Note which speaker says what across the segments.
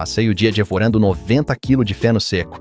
Speaker 1: Passei o dia devorando 90 kg de feno seco.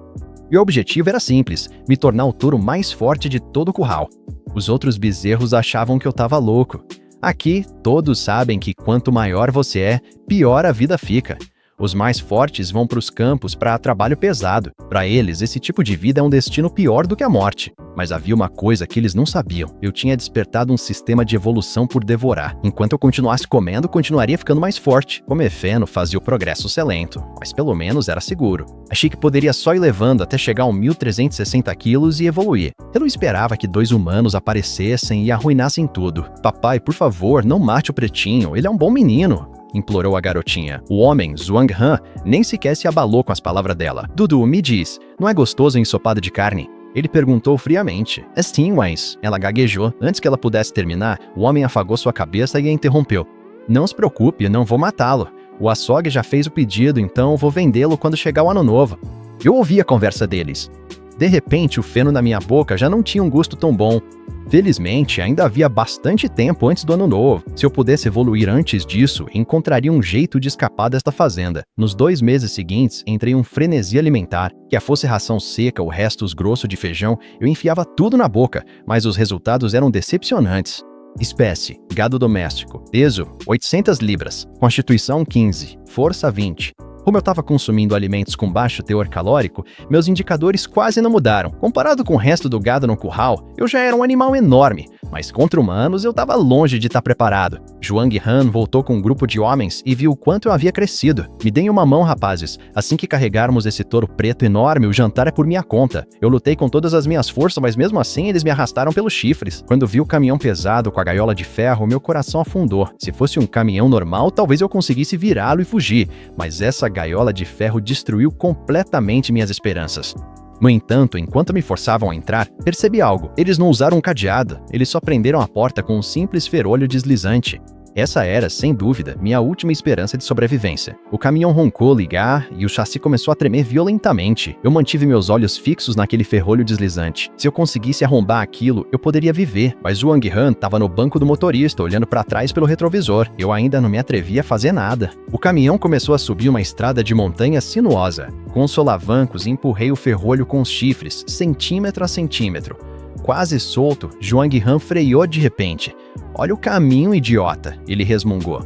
Speaker 1: E o objetivo era simples, me tornar o touro mais forte de todo o curral. Os outros bezerros achavam que eu tava louco. Aqui, todos sabem que quanto maior você é, pior a vida fica. Os mais fortes vão para os campos para trabalho pesado. Para eles, esse tipo de vida é um destino pior do que a morte. Mas havia uma coisa que eles não sabiam. Eu tinha despertado um sistema de evolução por devorar. Enquanto eu continuasse comendo, continuaria ficando mais forte. Comer feno fazia o progresso ser lento, mas pelo menos era seguro. Achei que poderia só ir levando até chegar a 1.360 quilos e evoluir. Eu não esperava que 2 humanos aparecessem e arruinassem tudo. Papai, por favor, não mate o pretinho, ele é um bom menino, implorou a garotinha. O homem, Zhuang Han, nem sequer se abalou com as palavras dela. Dudu, me diz, não é gostoso um ensopado de carne? Ele perguntou friamente. É sim, mas... Ela gaguejou. Antes que ela pudesse terminar, o homem afagou sua cabeça e a interrompeu. Não se preocupe, não vou matá-lo. O açougue já fez o pedido, então vou vendê-lo quando chegar o ano novo. Eu ouvi a conversa deles. De repente, o feno na minha boca já não tinha um gosto tão bom. Felizmente, ainda havia bastante tempo antes do ano novo. Se eu pudesse evoluir antes disso, encontraria um jeito de escapar desta fazenda. Nos 2 meses seguintes, entrei em um frenesi alimentar. Quer fosse ração seca ou restos grossos de feijão, eu enfiava tudo na boca, mas os resultados eram decepcionantes. Espécie, gado doméstico. Peso, 800 libras. Constituição, 15. Força, 20. Como eu estava consumindo alimentos com baixo teor calórico, meus indicadores quase não mudaram. Comparado com o resto do gado no curral, eu já era um animal enorme, mas contra humanos eu estava longe de estar preparado. Zhuang Han voltou com um grupo de homens e viu o quanto eu havia crescido. Me deem uma mão, rapazes. Assim que carregarmos esse touro preto enorme, o jantar é por minha conta. Eu lutei com todas as minhas forças, mas mesmo assim eles me arrastaram pelos chifres. Quando vi o caminhão pesado com a gaiola de ferro, meu coração afundou. Se fosse um caminhão normal, talvez eu conseguisse virá-lo e fugir, mas essa gaiola de ferro destruiu completamente minhas esperanças. No entanto, enquanto me forçavam a entrar, percebi algo. Eles não usaram um cadeado, eles só prenderam a porta com um simples ferrolho deslizante. Essa era, sem dúvida, minha última esperança de sobrevivência. O caminhão roncou ligar e o chassi começou a tremer violentamente. Eu mantive meus olhos fixos naquele ferrolho deslizante. Se eu conseguisse arrombar aquilo, eu poderia viver, mas Zhuang Han estava no banco do motorista, olhando para trás pelo retrovisor. Eu ainda não me atrevia a fazer nada. O caminhão começou a subir uma estrada de montanha sinuosa. Com os solavancos, empurrei o ferrolho com os chifres, centímetro a centímetro. Quase solto, Zhuang Han freou de repente. Olha o caminho, idiota, ele resmungou.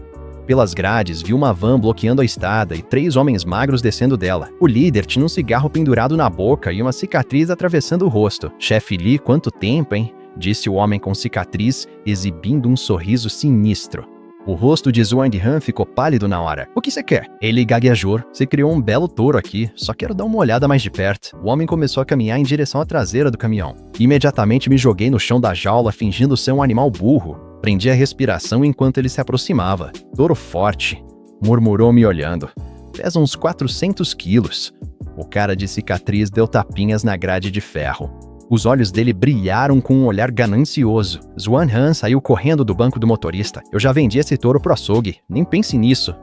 Speaker 1: Pelas grades, vi uma van bloqueando a estrada e 3 homens magros descendo dela. O líder tinha um cigarro pendurado na boca e uma cicatriz atravessando o rosto. Chefe Li, quanto tempo, hein? Disse o homem com cicatriz, exibindo um sorriso sinistro. O rosto de Zhuang Han ficou pálido na hora. O que você quer? Ele gaguejou. Você criou um belo touro aqui, só quero dar uma olhada mais de perto. O homem começou a caminhar em direção à traseira do caminhão. Imediatamente me joguei no chão da jaula, fingindo ser um animal burro. Prendi a respiração enquanto ele se aproximava. Touro forte, murmurou me olhando. Pesa uns 400 quilos. O cara de cicatriz deu tapinhas na grade de ferro. Os olhos dele brilharam com um olhar ganancioso. Zhuang Han saiu correndo do banco do motorista. Eu já vendi esse touro pro açougue. Nem pense nisso.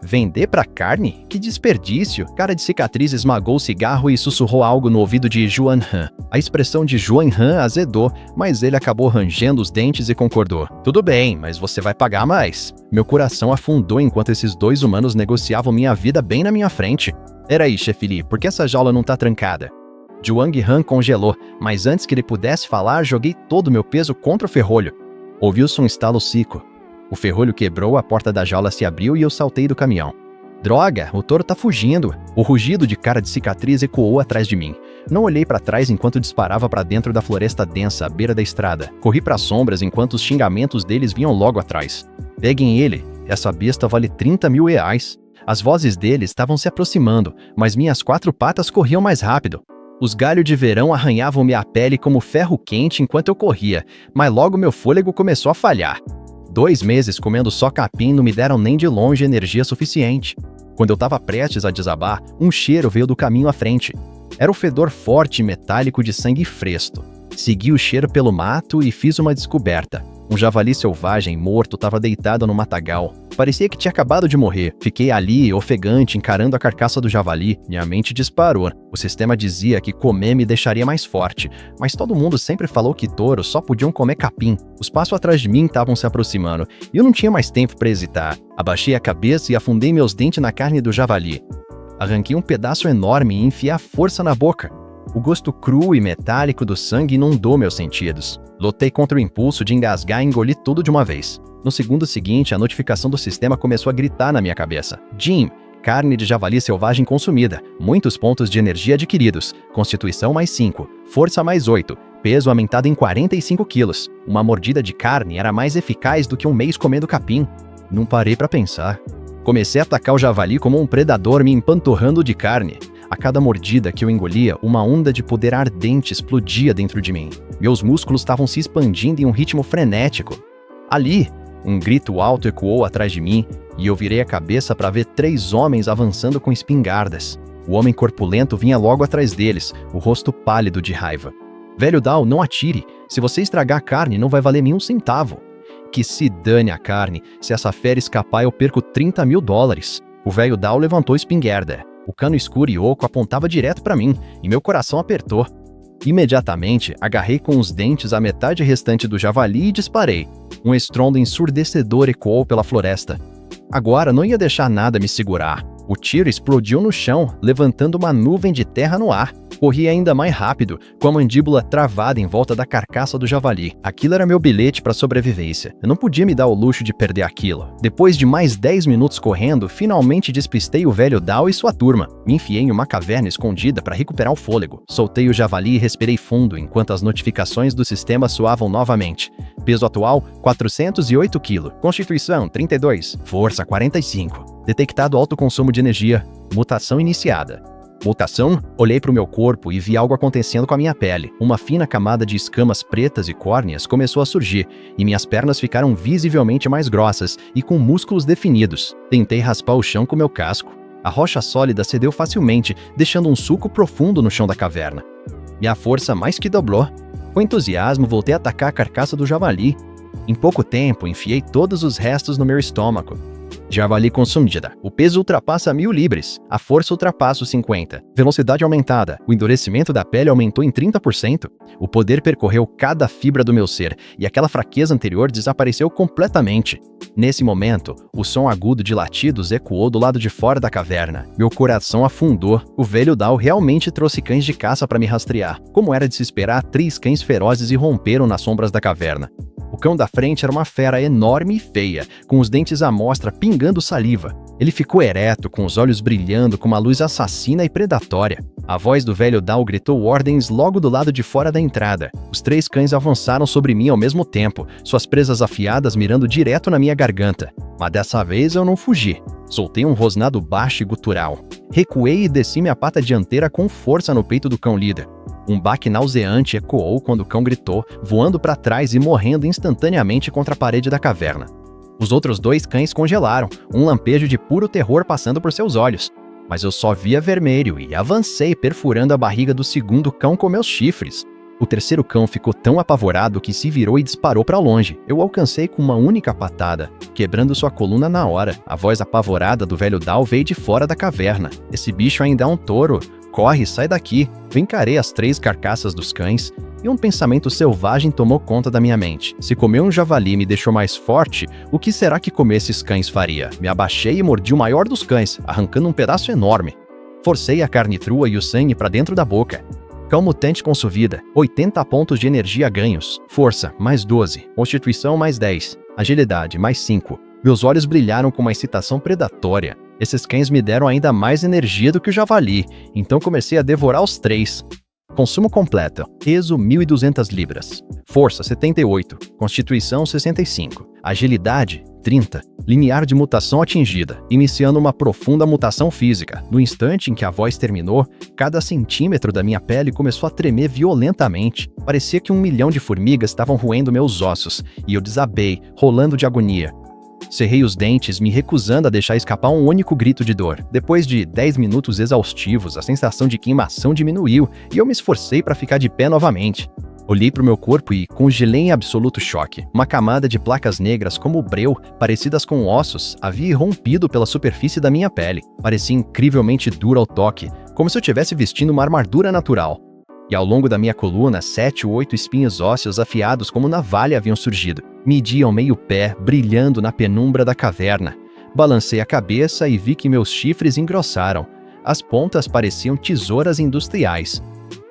Speaker 1: Vender pra carne? Que desperdício! Cara de cicatriz esmagou o cigarro e sussurrou algo no ouvido de Zhuang Han. A expressão de Zhuang Han azedou, mas ele acabou rangendo os dentes e concordou. Tudo bem, mas você vai pagar mais. Meu coração afundou enquanto esses 2 humanos negociavam minha vida bem na minha frente. Peraí, chefe Li, por que essa jaula não tá trancada? Zhuang Han congelou, mas antes que ele pudesse falar, joguei todo o meu peso contra o ferrolho. Ouviu-se um estalo seco. O ferrolho quebrou, a porta da jaula se abriu e eu saltei do caminhão. Droga, o touro tá fugindo. O rugido de cara de cicatriz ecoou atrás de mim. Não olhei para trás enquanto disparava para dentro da floresta densa à beira da estrada. Corri para as sombras enquanto os xingamentos deles vinham logo atrás. Peguem ele, essa besta vale 30 mil reais. As vozes deles estavam se aproximando, mas minhas 4 patas corriam mais rápido. Os galhos de verão arranhavam minha pele como ferro quente enquanto eu corria, mas logo meu fôlego começou a falhar. 2 meses comendo só capim não me deram nem de longe energia suficiente. Quando eu estava prestes a desabar, um cheiro veio do caminho à frente. Era o fedor forte e metálico de sangue fresco. Segui o cheiro pelo mato e fiz uma descoberta. Um javali selvagem morto estava deitado no matagal. Parecia que tinha acabado de morrer. Fiquei ali, ofegante, encarando a carcaça do javali. Minha mente disparou. O sistema dizia que comer me deixaria mais forte, mas todo mundo sempre falou que touros só podiam comer capim. Os passos atrás de mim estavam se aproximando, e eu não tinha mais tempo para hesitar. Abaixei a cabeça e afundei meus dentes na carne do javali. Arranquei um pedaço enorme e enfiei à força na boca. O gosto cru e metálico do sangue inundou meus sentidos. Lutei contra o impulso de engasgar e engoli tudo de uma vez. No segundo seguinte, a notificação do sistema começou a gritar na minha cabeça. Jim, carne de javali selvagem consumida, muitos pontos de energia adquiridos, constituição mais 5, força mais 8, peso aumentado em 45 quilos. Uma mordida de carne era mais eficaz do que um mês comendo capim. Não parei para pensar. Comecei a atacar o javali como um predador me empanturrando de carne. A cada mordida que eu engolia, uma onda de poder ardente explodia dentro de mim. Meus músculos estavam se expandindo em um ritmo frenético. Ali, um grito alto ecoou atrás de mim e eu virei a cabeça para ver 3 homens avançando com espingardas. O homem corpulento vinha logo atrás deles, o rosto pálido de raiva. Velho Dal, não atire. Se você estragar a carne, não vai valer nenhum centavo. Que se dane a carne. Se essa fera escapar, eu perco $30 mil. O velho Dal levantou a espingarda. O cano escuro e oco apontava direto para mim, e meu coração apertou. Imediatamente, agarrei com os dentes a metade restante do javali e disparei. Um estrondo ensurdecedor ecoou pela floresta. Agora não ia deixar nada me segurar. O tiro explodiu no chão, levantando uma nuvem de terra no ar. Corri ainda mais rápido, com a mandíbula travada em volta da carcaça do javali. Aquilo era meu bilhete para sobrevivência. Eu não podia me dar o luxo de perder aquilo. Depois de mais 10 minutos correndo, finalmente despistei o velho Dal e sua turma. Me enfiei em uma caverna escondida para recuperar o fôlego. Soltei o javali e respirei fundo enquanto as notificações do sistema soavam novamente. Peso atual, 408 kg. Constituição, 32. Força, 45. Detectado alto consumo de energia. Mutação iniciada. Mutação? Olhei para o meu corpo e vi algo acontecendo com a minha pele. Uma fina camada de escamas pretas e córneas começou a surgir, e minhas pernas ficaram visivelmente mais grossas e com músculos definidos. Tentei raspar o chão com meu casco. A rocha sólida cedeu facilmente, deixando um sulco profundo no chão da caverna. Minha força mais que dobrou. Com entusiasmo, voltei a atacar a carcaça do javali. Em pouco tempo, enfiei todos os restos no meu estômago. Javali consumida. O peso ultrapassa 1000 libras. A força ultrapassa os 50. Velocidade aumentada. O endurecimento da pele aumentou em 30%. O poder percorreu cada fibra do meu ser e aquela fraqueza anterior desapareceu completamente. Nesse momento, o som agudo de latidos ecoou do lado de fora da caverna. Meu coração afundou. O velho Dal realmente trouxe cães de caça para me rastrear. Como era de se esperar, 3 cães ferozes irromperam nas sombras da caverna. O cão da frente era uma fera enorme e feia, com os dentes à mostra pingando saliva. Ele ficou ereto, com os olhos brilhando com uma luz assassina e predatória. A voz do velho Dal gritou ordens logo do lado de fora da entrada. Os 3 cães avançaram sobre mim ao mesmo tempo, suas presas afiadas mirando direto na minha garganta. Mas dessa vez eu não fugi. Soltei um rosnado baixo e gutural. Recuei e desci minha pata dianteira com força no peito do cão líder. Um baque nauseante ecoou quando o cão gritou, voando para trás e morrendo instantaneamente contra a parede da caverna. Os outros 2 cães congelaram, um lampejo de puro terror passando por seus olhos. Mas eu só via vermelho e avancei, perfurando a barriga do segundo cão com meus chifres. O terceiro cão ficou tão apavorado que se virou e disparou para longe. Eu o alcancei com uma única patada, quebrando sua coluna na hora. A voz apavorada do velho Dal veio de fora da caverna. Esse bicho ainda é um touro. Corre, sai daqui. Eu encarei as 3 carcaças dos cães e um pensamento selvagem tomou conta da minha mente. Se comer um javali me deixou mais forte, o que será que comer esses cães faria? Me abaixei e mordi o maior dos cães, arrancando um pedaço enorme. Forcei a carne crua e o sangue para dentro da boca. Cão mutante consumida, 80 pontos de energia ganhos. Força, mais 12. Constituição, mais 10. Agilidade, mais 5. Meus olhos brilharam com uma excitação predatória. Esses cães me deram ainda mais energia do que o javali, então comecei a devorar os 3. Consumo completo. Peso 1.200 libras. Força 78. Constituição 65. Agilidade 30. Linear de mutação atingida, iniciando uma profunda mutação física. No instante em que a voz terminou, cada centímetro da minha pele começou a tremer violentamente. Parecia que 1 milhão de formigas estavam roendo meus ossos, e eu desabei, rolando de agonia. Cerrei os dentes, me recusando a deixar escapar um único grito de dor. Depois de 10 minutos exaustivos, a sensação de queimação diminuiu e eu me esforcei para ficar de pé novamente. Olhei para o meu corpo e congelei em absoluto choque. Uma camada de placas negras como breu, parecidas com ossos, havia irrompido pela superfície da minha pele. Parecia incrivelmente dura ao toque, como se eu estivesse vestindo uma armadura natural. E ao longo da minha coluna, 7 ou 8 espinhos ósseos afiados como navalha haviam surgido. Mediam meio pé, brilhando na penumbra da caverna. Balancei a cabeça e vi que meus chifres engrossaram. As pontas pareciam tesouras industriais.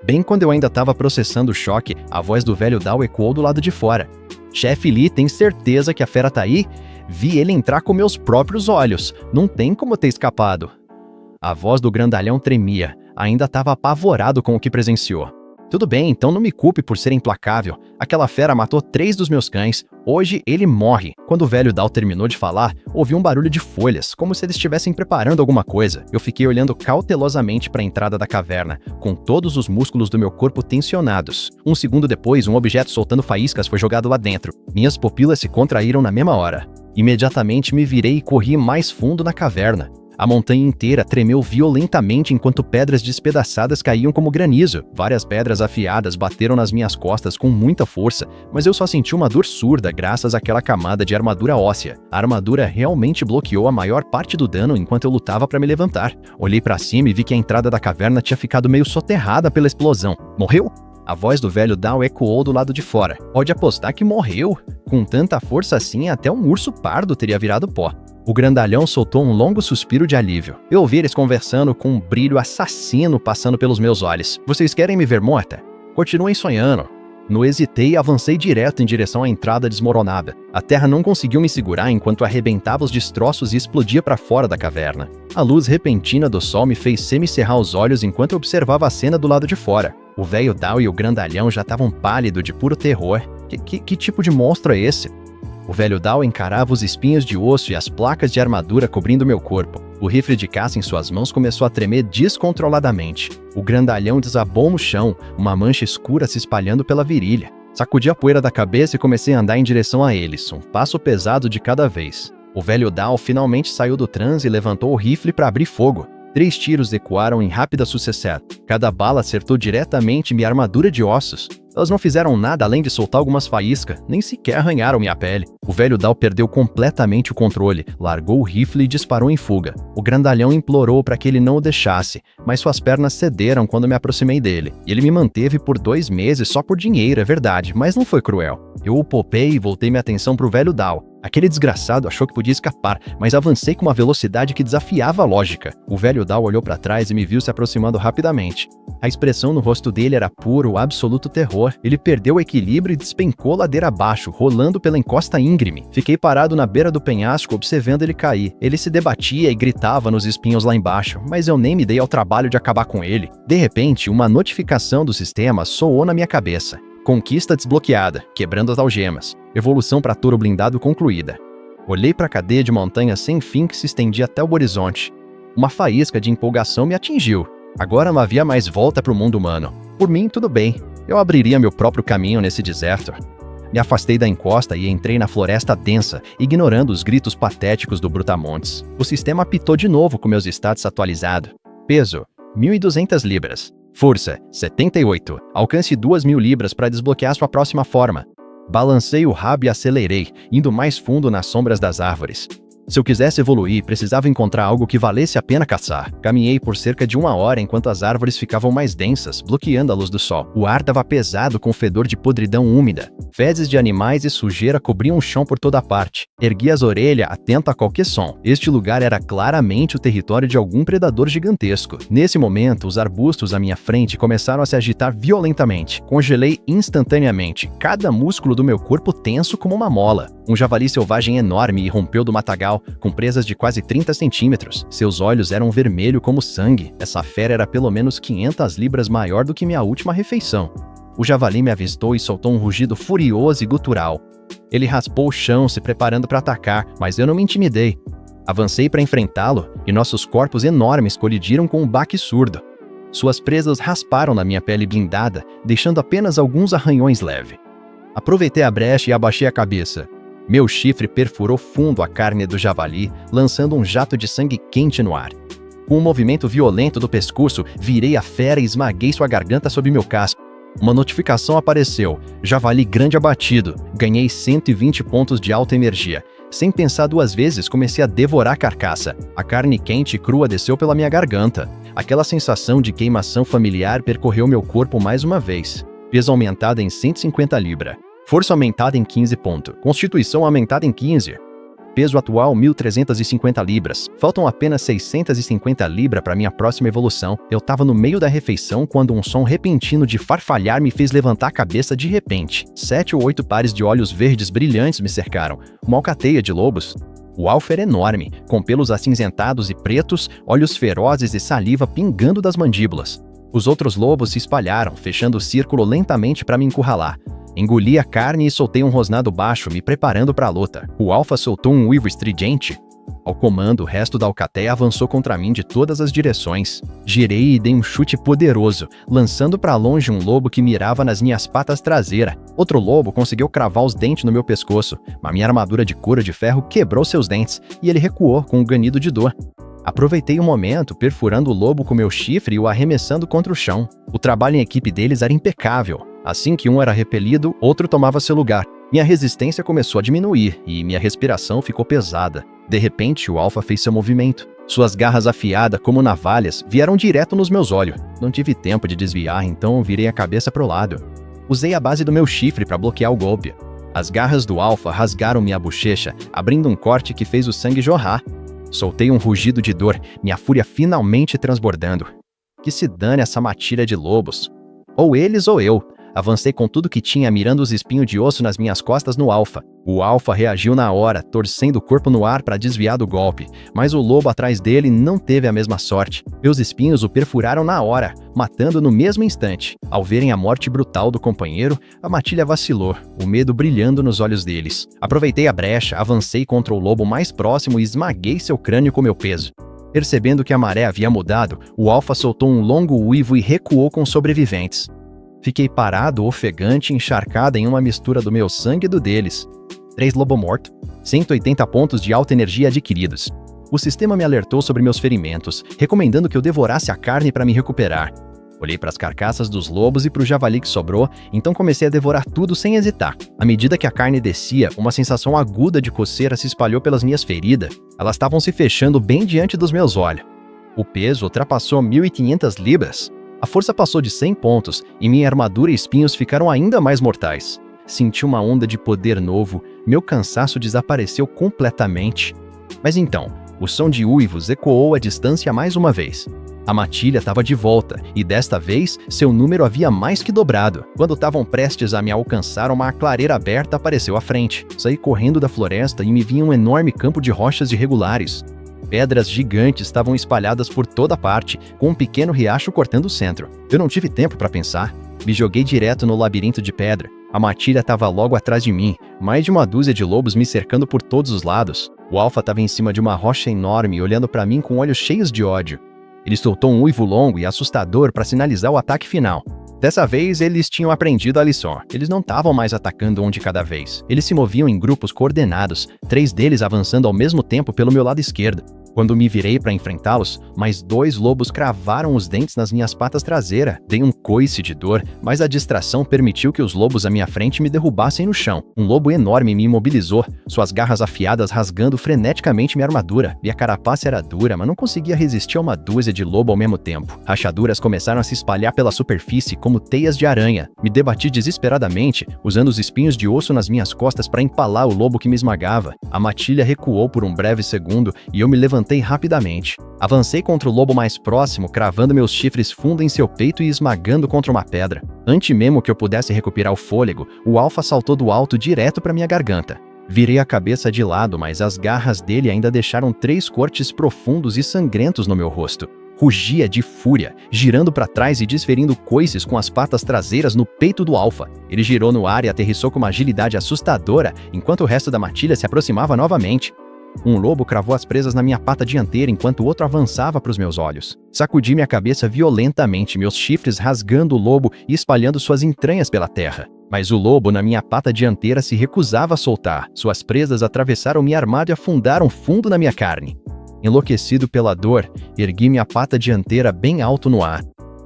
Speaker 1: Bem quando eu ainda estava processando o choque, a voz do velho Dal ecoou do lado de fora. Chefe Lee, tem certeza que a fera tá aí? Vi ele entrar com meus próprios olhos. Não tem como ter escapado. A voz do grandalhão tremia. Ainda estava apavorado com o que presenciou. Tudo bem, então não me culpe por ser implacável. Aquela fera matou 3 dos meus cães. Hoje ele morre. Quando o velho Dal terminou de falar, ouvi um barulho de folhas, como se eles estivessem preparando alguma coisa. Eu fiquei olhando cautelosamente para a entrada da caverna, com todos os músculos do meu corpo tensionados. Um segundo depois, um objeto soltando faíscas foi jogado lá dentro. Minhas pupilas se contraíram na mesma hora. Imediatamente me virei e corri mais fundo na caverna. A montanha inteira tremeu violentamente enquanto pedras despedaçadas caíam como granizo. Várias pedras afiadas bateram nas minhas costas com muita força, mas eu só senti uma dor surda graças àquela camada de armadura óssea. A armadura realmente bloqueou a maior parte do dano enquanto eu lutava para me levantar. Olhei para cima e vi que a entrada da caverna tinha ficado meio soterrada pela explosão. Morreu? A voz do velho Dal ecoou do lado de fora. Pode apostar que morreu. Com tanta força assim, até um urso pardo teria virado pó. O grandalhão soltou um longo suspiro de alívio. Eu ouvi eles conversando com um brilho assassino passando pelos meus olhos. Vocês querem me ver morta? Continuem sonhando. Não hesitei e avancei direto em direção à entrada desmoronada. A terra não conseguiu me segurar enquanto arrebentava os destroços e explodia para fora da caverna. A luz repentina do sol me fez semicerrar os olhos enquanto eu observava a cena do lado de fora. O velho Dal e o grandalhão já estavam pálidos de puro terror. Que tipo de monstro é esse? O velho Dal encarava os espinhos de osso e as placas de armadura cobrindo meu corpo. O rifle de caça em suas mãos começou a tremer descontroladamente. O grandalhão desabou no chão, uma mancha escura se espalhando pela virilha. Sacudi a poeira da cabeça e comecei a andar em direção a eles, um passo pesado de cada vez. O velho Dal finalmente saiu do transe e levantou o rifle para abrir fogo. 3 tiros ecoaram em rápida sucessão. Cada bala acertou diretamente minha armadura de ossos. Elas não fizeram nada além de soltar algumas faíscas, nem sequer arranharam minha pele. O velho Dal perdeu completamente o controle, largou o rifle e disparou em fuga. O grandalhão implorou para que ele não o deixasse, mas suas pernas cederam quando me aproximei dele. Ele me manteve por 2 meses só por dinheiro, é verdade, mas não foi cruel. Eu o poupei e voltei minha atenção para o velho Dal. Aquele desgraçado achou que podia escapar, mas avancei com uma velocidade que desafiava a lógica. O velho Dal olhou para trás e me viu se aproximando rapidamente. A expressão no rosto dele era puro, absoluto terror. Ele perdeu o equilíbrio e despencou ladeira abaixo, rolando pela encosta íngreme. Fiquei parado na beira do penhasco, observando ele cair. Ele se debatia e gritava nos espinhos lá embaixo, mas eu nem me dei ao trabalho de acabar com ele. De repente, uma notificação do sistema soou na minha cabeça. Conquista desbloqueada, quebrando as algemas. Evolução para touro blindado concluída. Olhei para a cadeia de montanha sem fim que se estendia até o horizonte. Uma faísca de empolgação me atingiu. Agora não havia mais volta para o mundo humano. Por mim, tudo bem. Eu abriria meu próprio caminho nesse deserto. Me afastei da encosta e entrei na floresta densa, ignorando os gritos patéticos do Brutamontes. O sistema apitou de novo com meus status atualizados. Peso: 1.200 libras. Força: 78. Alcance 2.000 libras para desbloquear sua próxima forma. Balancei o rabo e acelerei, indo mais fundo nas sombras das árvores. Se eu quisesse evoluir, precisava encontrar algo que valesse a pena caçar. Caminhei por cerca de 1 hora enquanto as árvores ficavam mais densas, bloqueando a luz do sol. O ar estava pesado com fedor de podridão úmida. Fezes de animais e sujeira cobriam o chão por toda parte. Ergui as orelhas, atento a qualquer som. Este lugar era claramente o território de algum predador gigantesco. Nesse momento, os arbustos à minha frente começaram a se agitar violentamente. Congelei instantaneamente, cada músculo do meu corpo tenso como uma mola. Um javali selvagem enorme irrompeu do matagal, com presas de quase 30 centímetros. Seus olhos eram vermelhos como sangue. Essa fera era pelo menos 500 libras maior do que minha última refeição. O javali me avistou e soltou um rugido furioso e gutural. Ele raspou o chão, se preparando para atacar, mas eu não me intimidei. Avancei para enfrentá-lo, e nossos corpos enormes colidiram com um baque surdo. Suas presas rasparam na minha pele blindada, deixando apenas alguns arranhões leves. Aproveitei a brecha e abaixei a cabeça. Meu chifre perfurou fundo a carne do javali, lançando um jato de sangue quente no ar. Com um movimento violento do pescoço, virei a fera e esmaguei sua garganta sob meu casco. Uma notificação apareceu. Javali grande abatido. Ganhei 120 pontos de alta energia. Sem pensar 2 vezes, comecei a devorar a carcaça. A carne quente e crua desceu pela minha garganta. Aquela sensação de queimação familiar percorreu meu corpo mais uma vez. Peso aumentado em 150 libras. Força aumentada em 15 pontos. Constituição aumentada em 15. Peso atual 1.350 libras. Faltam apenas 650 libras para minha próxima evolução. Eu tava no meio da refeição quando um som repentino de farfalhar me fez levantar a cabeça de repente. 7 ou 8 pares de olhos verdes brilhantes me cercaram. Uma alcateia de lobos. O alfa era enorme, com pelos acinzentados e pretos, olhos ferozes e saliva pingando das mandíbulas. Os outros lobos se espalharam, fechando o círculo lentamente para me encurralar. Engoli a carne e soltei um rosnado baixo, me preparando para a luta. O alfa soltou um uivo estridente. Ao comando, o resto da alcateia avançou contra mim de todas as direções. Girei e dei um chute poderoso, lançando para longe um lobo que mirava nas minhas patas traseiras. Outro lobo conseguiu cravar os dentes no meu pescoço, mas minha armadura de couro de ferro quebrou seus dentes e ele recuou com um ganido de dor. Aproveitei o momento, perfurando o lobo com meu chifre e o arremessando contra o chão. O trabalho em equipe deles era impecável. Assim que um era repelido, outro tomava seu lugar. Minha resistência começou a diminuir e minha respiração ficou pesada. De repente, o alfa fez seu movimento. Suas garras afiadas como navalhas vieram direto nos meus olhos. Não tive tempo de desviar, então virei a cabeça pro lado. Usei a base do meu chifre para bloquear o golpe. As garras do alfa rasgaram minha bochecha, abrindo um corte que fez o sangue jorrar. Soltei um rugido de dor, minha fúria finalmente transbordando. Que se dane essa matilha de lobos. Ou eles ou eu. Avancei com tudo que tinha, mirando os espinhos de osso nas minhas costas no alfa. O alfa reagiu na hora, torcendo o corpo no ar para desviar do golpe, mas o lobo atrás dele não teve a mesma sorte. Meus espinhos o perfuraram na hora, matando no mesmo instante. Ao verem a morte brutal do companheiro, a matilha vacilou, o medo brilhando nos olhos deles. Aproveitei a brecha, avancei contra o lobo mais próximo e esmaguei seu crânio com meu peso. Percebendo que a maré havia mudado, o alfa soltou um longo uivo e recuou com os sobreviventes. Fiquei parado, ofegante, encharcada em uma mistura do meu sangue e do deles. 3 lobo morto, 180 pontos de alta energia adquiridos. O sistema me alertou sobre meus ferimentos, recomendando que eu devorasse a carne para me recuperar. Olhei para as carcaças dos lobos e para o javali que sobrou, então comecei a devorar tudo sem hesitar. À medida que a carne descia, uma sensação aguda de coceira se espalhou pelas minhas feridas. Elas estavam se fechando bem diante dos meus olhos. O peso ultrapassou 1.500 libras. A força passou de 100 pontos e minha armadura e espinhos ficaram ainda mais mortais. Senti uma onda de poder novo, meu cansaço desapareceu completamente. Mas então, o som de uivos ecoou à distância mais uma vez. A matilha estava de volta e desta vez seu número havia mais que dobrado. Quando estavam prestes a me alcançar, uma clareira aberta apareceu à frente. Saí correndo da floresta e me vi em um enorme campo de rochas irregulares. Pedras gigantes estavam espalhadas por toda parte, com um pequeno riacho cortando o centro. Eu não tive tempo para pensar. Me joguei direto no labirinto de pedra. A matilha estava logo atrás de mim, mais de uma dúzia de lobos me cercando por todos os lados. O alfa estava em cima de uma rocha enorme, olhando para mim com olhos cheios de ódio. Ele soltou um uivo longo e assustador para sinalizar o ataque final. Dessa vez, eles tinham aprendido a lição. Eles não estavam mais atacando um de cada vez. Eles se moviam em grupos coordenados, 3 deles avançando ao mesmo tempo pelo meu lado esquerdo. Quando me virei para enfrentá-los, mais 2 lobos cravaram os dentes nas minhas patas traseiras. Dei um coice de dor, mas a distração permitiu que os lobos à minha frente me derrubassem no chão. Um lobo enorme me imobilizou, suas garras afiadas rasgando freneticamente minha armadura. Minha carapaça era dura, mas não conseguia resistir a uma dúzia de lobo ao mesmo tempo. Rachaduras começaram a se espalhar pela superfície como teias de aranha. Me debati desesperadamente, usando os espinhos de osso nas minhas costas para empalar o lobo que me esmagava. A matilha recuou por um breve segundo e eu me levantei rapidamente. Avancei contra o lobo mais próximo, cravando meus chifres fundo em seu peito e esmagando contra uma pedra. Antes mesmo que eu pudesse recuperar o fôlego, o alfa saltou do alto direto para minha garganta. Virei a cabeça de lado, mas as garras dele ainda deixaram 3 cortes profundos e sangrentos no meu rosto. Rugia de fúria, girando para trás e desferindo coices com as patas traseiras no peito do alfa. Ele girou no ar e aterrissou com uma agilidade assustadora, enquanto o resto da matilha se aproximava novamente. Um lobo cravou as presas na minha pata dianteira enquanto o outro avançava para os meus olhos. Sacudi minha cabeça violentamente, meus chifres rasgando o lobo e espalhando suas entranhas pela terra. Mas o lobo na minha pata dianteira se recusava a soltar. Suas presas atravessaram minha armadura e afundaram fundo na minha carne. Enlouquecido pela dor, ergui minha pata dianteira bem alto no ar.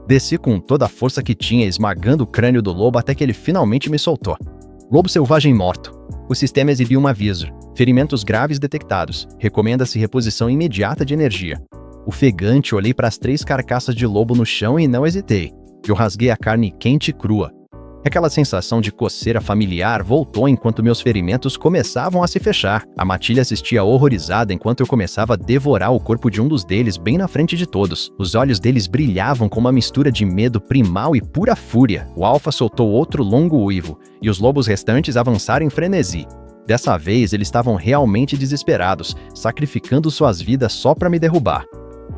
Speaker 1: Desci com toda a força que tinha, esmagando o crânio do lobo até que ele finalmente me soltou. Lobo selvagem morto. O sistema exibiu um aviso. Ferimentos graves detectados. Recomenda-se reposição imediata de energia. Ofegante, olhei para as 3 carcaças de lobo no chão e não hesitei. Eu rasguei a carne quente e crua. Aquela sensação de coceira familiar voltou enquanto meus ferimentos começavam a se fechar. A matilha assistia horrorizada enquanto eu começava a devorar o corpo de um dos deles bem na frente de todos. Os olhos deles brilhavam com uma mistura de medo primal e pura fúria. O alfa soltou outro longo uivo, e os lobos restantes avançaram em frenesi. Dessa vez, eles estavam realmente desesperados, sacrificando suas vidas só para me derrubar.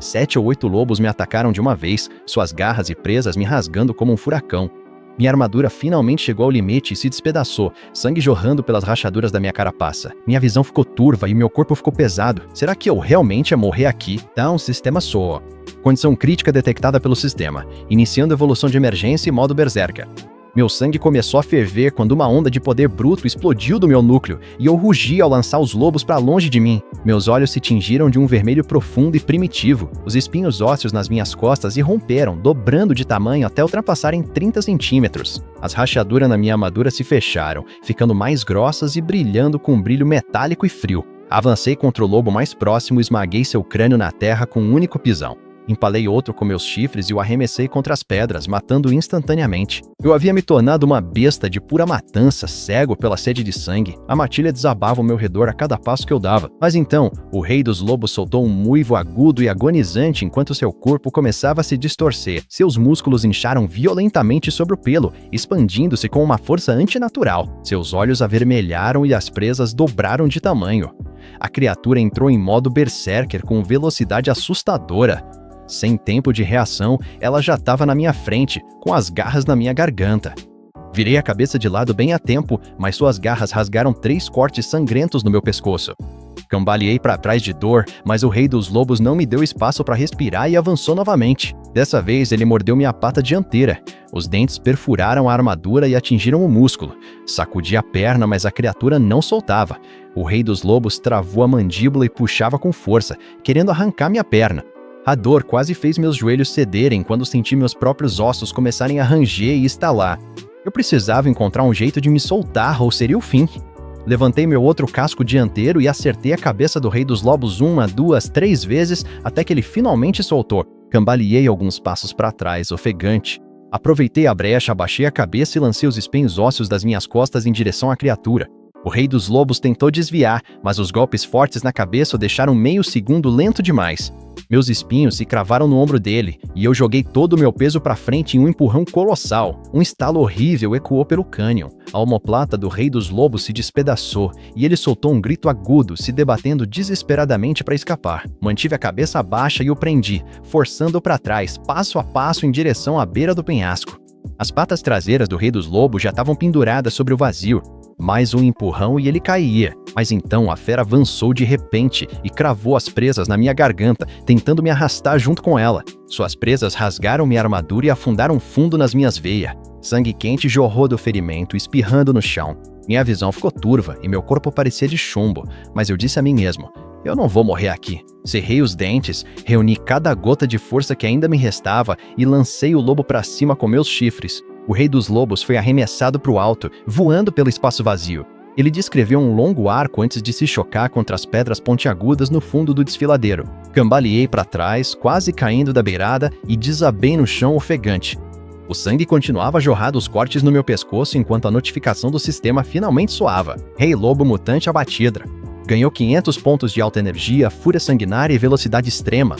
Speaker 1: 7 ou 8 lobos me atacaram de uma vez, suas garras e presas me rasgando como um furacão. Minha armadura finalmente chegou ao limite e se despedaçou, sangue jorrando pelas rachaduras da minha carapaça. Minha visão ficou turva e meu corpo ficou pesado. Será que eu realmente ia morrer aqui? Então, sistema SOA. Condição crítica detectada pelo sistema, iniciando evolução de emergência e modo berserker. Meu sangue começou a ferver quando uma onda de poder bruto explodiu do meu núcleo e eu rugi ao lançar os lobos para longe de mim. Meus olhos se tingiram de um vermelho profundo e primitivo. Os espinhos ósseos nas minhas costas irromperam, dobrando de tamanho até ultrapassarem 30 centímetros. As rachaduras na minha armadura se fecharam, ficando mais grossas e brilhando com um brilho metálico e frio. Avancei contra o lobo mais próximo e esmaguei seu crânio na terra com um único pisão. Empalei outro com meus chifres e o arremessei contra as pedras, matando-o instantaneamente. Eu havia me tornado uma besta de pura matança, cego pela sede de sangue. A matilha desabava ao meu redor a cada passo que eu dava. Mas então, o rei dos lobos soltou um uivo agudo e agonizante enquanto seu corpo começava a se distorcer. Seus músculos incharam violentamente sobre o pelo, expandindo-se com uma força antinatural. Seus olhos avermelharam e as presas dobraram de tamanho. A criatura entrou em modo berserker com velocidade assustadora. Sem tempo de reação, ela já estava na minha frente, com as garras na minha garganta. Virei a cabeça de lado bem a tempo, mas suas garras rasgaram 3 cortes sangrentos no meu pescoço. Cambaleei para trás de dor, mas o rei dos lobos não me deu espaço para respirar e avançou novamente. Dessa vez, ele mordeu minha pata dianteira. Os dentes perfuraram a armadura e atingiram o músculo. Sacudi a perna, mas a criatura não soltava. O rei dos lobos travou a mandíbula e puxava com força, querendo arrancar minha perna. A dor quase fez meus joelhos cederem quando senti meus próprios ossos começarem a ranger e estalar. Eu precisava encontrar um jeito de me soltar ou seria o fim. Levantei meu outro casco dianteiro e acertei a cabeça do rei dos lobos 1, 2, 3 vezes até que ele finalmente soltou. Cambaleei alguns passos para trás, ofegante. Aproveitei a brecha, abaixei a cabeça e lancei os espinhos ósseos das minhas costas em direção à criatura. O rei dos lobos tentou desviar, mas os golpes fortes na cabeça o deixaram meio segundo lento demais. Meus espinhos se cravaram no ombro dele, e eu joguei todo o meu peso para frente em um empurrão colossal. Um estalo horrível ecoou pelo cânion. A omoplata do rei dos lobos se despedaçou, e ele soltou um grito agudo, se debatendo desesperadamente para escapar. Mantive a cabeça baixa e o prendi, forçando-o para trás, passo a passo em direção à beira do penhasco. As patas traseiras do rei dos lobos já estavam penduradas sobre o vazio. Mais um empurrão e ele caía. Mas então a fera avançou de repente e cravou as presas na minha garganta, tentando me arrastar junto com ela. Suas presas rasgaram minha armadura e afundaram fundo nas minhas veias. Sangue quente jorrou do ferimento, espirrando no chão. Minha visão ficou turva e meu corpo parecia de chumbo, mas eu disse a mim mesmo: eu não vou morrer aqui. Cerrei os dentes, reuni cada gota de força que ainda me restava e lancei o lobo para cima com meus chifres. O rei dos lobos foi arremessado para o alto, voando pelo espaço vazio. Ele descreveu um longo arco antes de se chocar contra as pedras pontiagudas no fundo do desfiladeiro. Cambaleei para trás, quase caindo da beirada, e desabei no chão ofegante. O sangue continuava a jorrar dos cortes no meu pescoço enquanto a notificação do sistema finalmente soava. Rei Lobo Mutante abatida. Ganhou 500 pontos de alta energia, fúria sanguinária e velocidade extrema.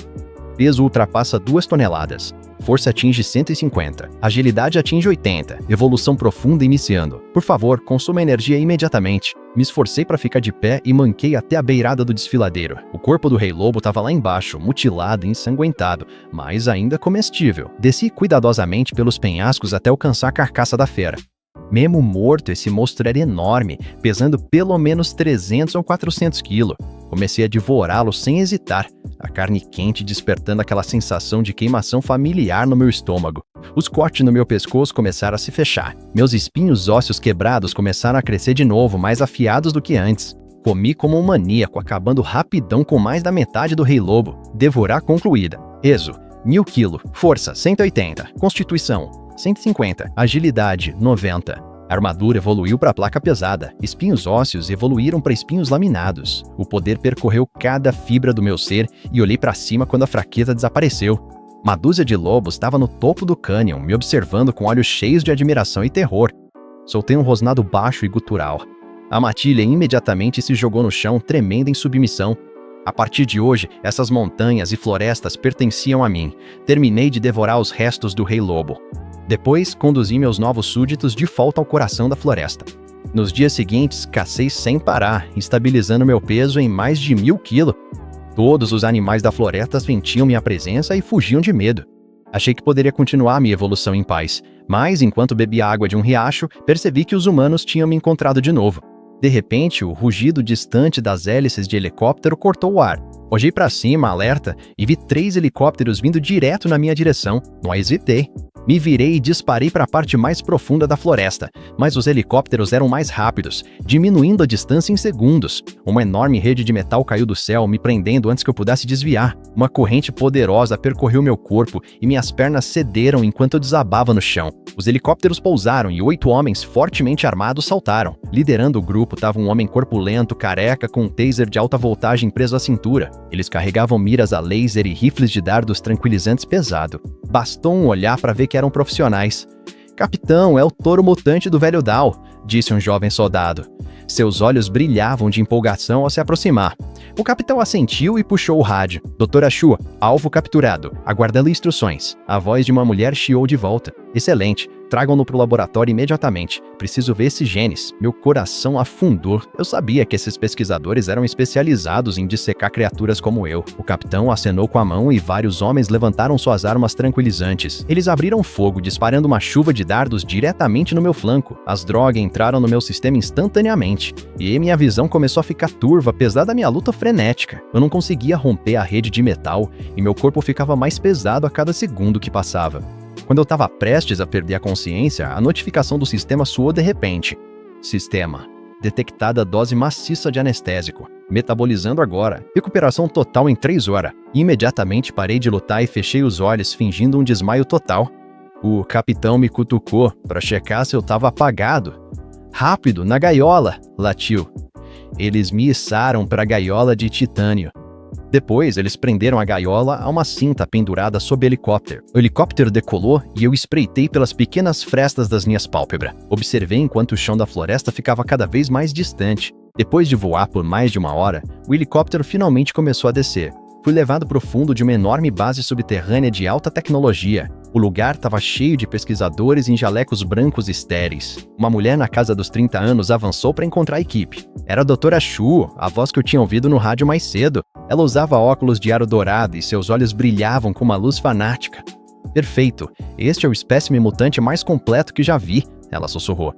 Speaker 1: Peso ultrapassa 2 toneladas. Força atinge 150. Agilidade atinge 80. Evolução profunda iniciando. Por favor, consuma energia imediatamente. Me esforcei para ficar de pé e manquei até a beirada do desfiladeiro. O corpo do Rei Lobo estava lá embaixo, mutilado e ensanguentado, mas ainda comestível. Desci cuidadosamente pelos penhascos até alcançar a carcaça da fera. Mesmo morto, esse monstro era enorme, pesando pelo menos 300 ou 400 quilos. Comecei a devorá-lo sem hesitar, a carne quente despertando aquela sensação de queimação familiar no meu estômago. Os cortes no meu pescoço começaram a se fechar. Meus espinhos ósseos quebrados começaram a crescer de novo, mais afiados do que antes. Comi como um maníaco, acabando rapidão com mais da metade do Rei Lobo. Devorar concluída. Peso: 1000 kg. Força: 180. Constituição: 150. Agilidade: 90. A armadura evoluiu para placa pesada. Espinhos ósseos evoluíram para espinhos laminados. O poder percorreu cada fibra do meu ser e olhei para cima quando a fraqueza desapareceu. Uma dúzia de lobos estava no topo do cânion, me observando com olhos cheios de admiração e terror. Soltei um rosnado baixo e gutural. A matilha imediatamente se jogou no chão, tremendo em submissão. A partir de hoje, essas montanhas e florestas pertenciam a mim. Terminei de devorar os restos do Rei Lobo. Depois, conduzi meus novos súditos de volta ao coração da floresta. Nos dias seguintes, cacei sem parar, estabilizando meu peso em mais de 1000 quilos. Todos os animais da floresta sentiam minha presença e fugiam de medo. Achei que poderia continuar minha evolução em paz, mas enquanto bebia água de um riacho, percebi que os humanos tinham me encontrado de novo. De repente, o rugido distante das hélices de helicóptero cortou o ar. Olhei para cima, alerta, e vi 3 helicópteros vindo direto na minha direção. Não hesitei. Me virei e disparei para a parte mais profunda da floresta, mas os helicópteros eram mais rápidos, diminuindo a distância em segundos. Uma enorme rede de metal caiu do céu, me prendendo antes que eu pudesse desviar. Uma corrente poderosa percorreu meu corpo e minhas pernas cederam enquanto eu desabava no chão. Os helicópteros pousaram e 8 homens fortemente armados saltaram. Liderando o grupo estava um homem corpulento, careca, com um taser de alta voltagem preso à cintura. Eles carregavam miras a laser e rifles de dardos tranquilizantes pesado. Bastou um olhar para ver que eram profissionais. "Capitão, é o touro mutante do velho Dal", disse um jovem soldado. Seus olhos brilhavam de empolgação ao se aproximar. O capitão assentiu e puxou o rádio. "Doutora Shu, alvo capturado. Aguardando instruções." A voz de uma mulher chiou de volta. "Excelente. Tragam-no para o laboratório imediatamente. Preciso ver esses genes." Meu coração afundou. Eu sabia que esses pesquisadores eram especializados em dissecar criaturas como eu. O capitão acenou com a mão e vários homens levantaram suas armas tranquilizantes. Eles abriram fogo, disparando uma chuva de dardos diretamente no meu flanco. As drogas entraram no meu sistema instantaneamente. E minha visão começou a ficar turva, apesar da minha luta frenética. Eu não conseguia romper a rede de metal e meu corpo ficava mais pesado a cada segundo que passava. Quando eu estava prestes a perder a consciência, a notificação do sistema soou de repente. "Sistema. Detectada dose maciça de anestésico. Metabolizando agora. Recuperação total em 3 horas." Imediatamente parei de lutar e fechei os olhos, fingindo um desmaio total. O capitão me cutucou para checar se eu estava apagado. "Rápido, na gaiola!" latiu. Eles me içaram para a gaiola de titânio. Depois, eles prenderam a gaiola a uma cinta pendurada sob o helicóptero. O helicóptero decolou e eu espreitei pelas pequenas frestas das minhas pálpebras. Observei enquanto o chão da floresta ficava cada vez mais distante. Depois de voar por mais de 1 hora, o helicóptero finalmente começou a descer. Fui levado para o fundo de uma enorme base subterrânea de alta tecnologia. O lugar estava cheio de pesquisadores em jalecos brancos estéreis. Uma mulher na casa dos 30 anos avançou para encontrar a equipe. Era a doutora Shu, a voz que eu tinha ouvido no rádio mais cedo. Ela usava óculos de aro dourado e seus olhos brilhavam com uma luz fanática. "Perfeito, este é o espécime mutante mais completo que já vi", ela sussurrou.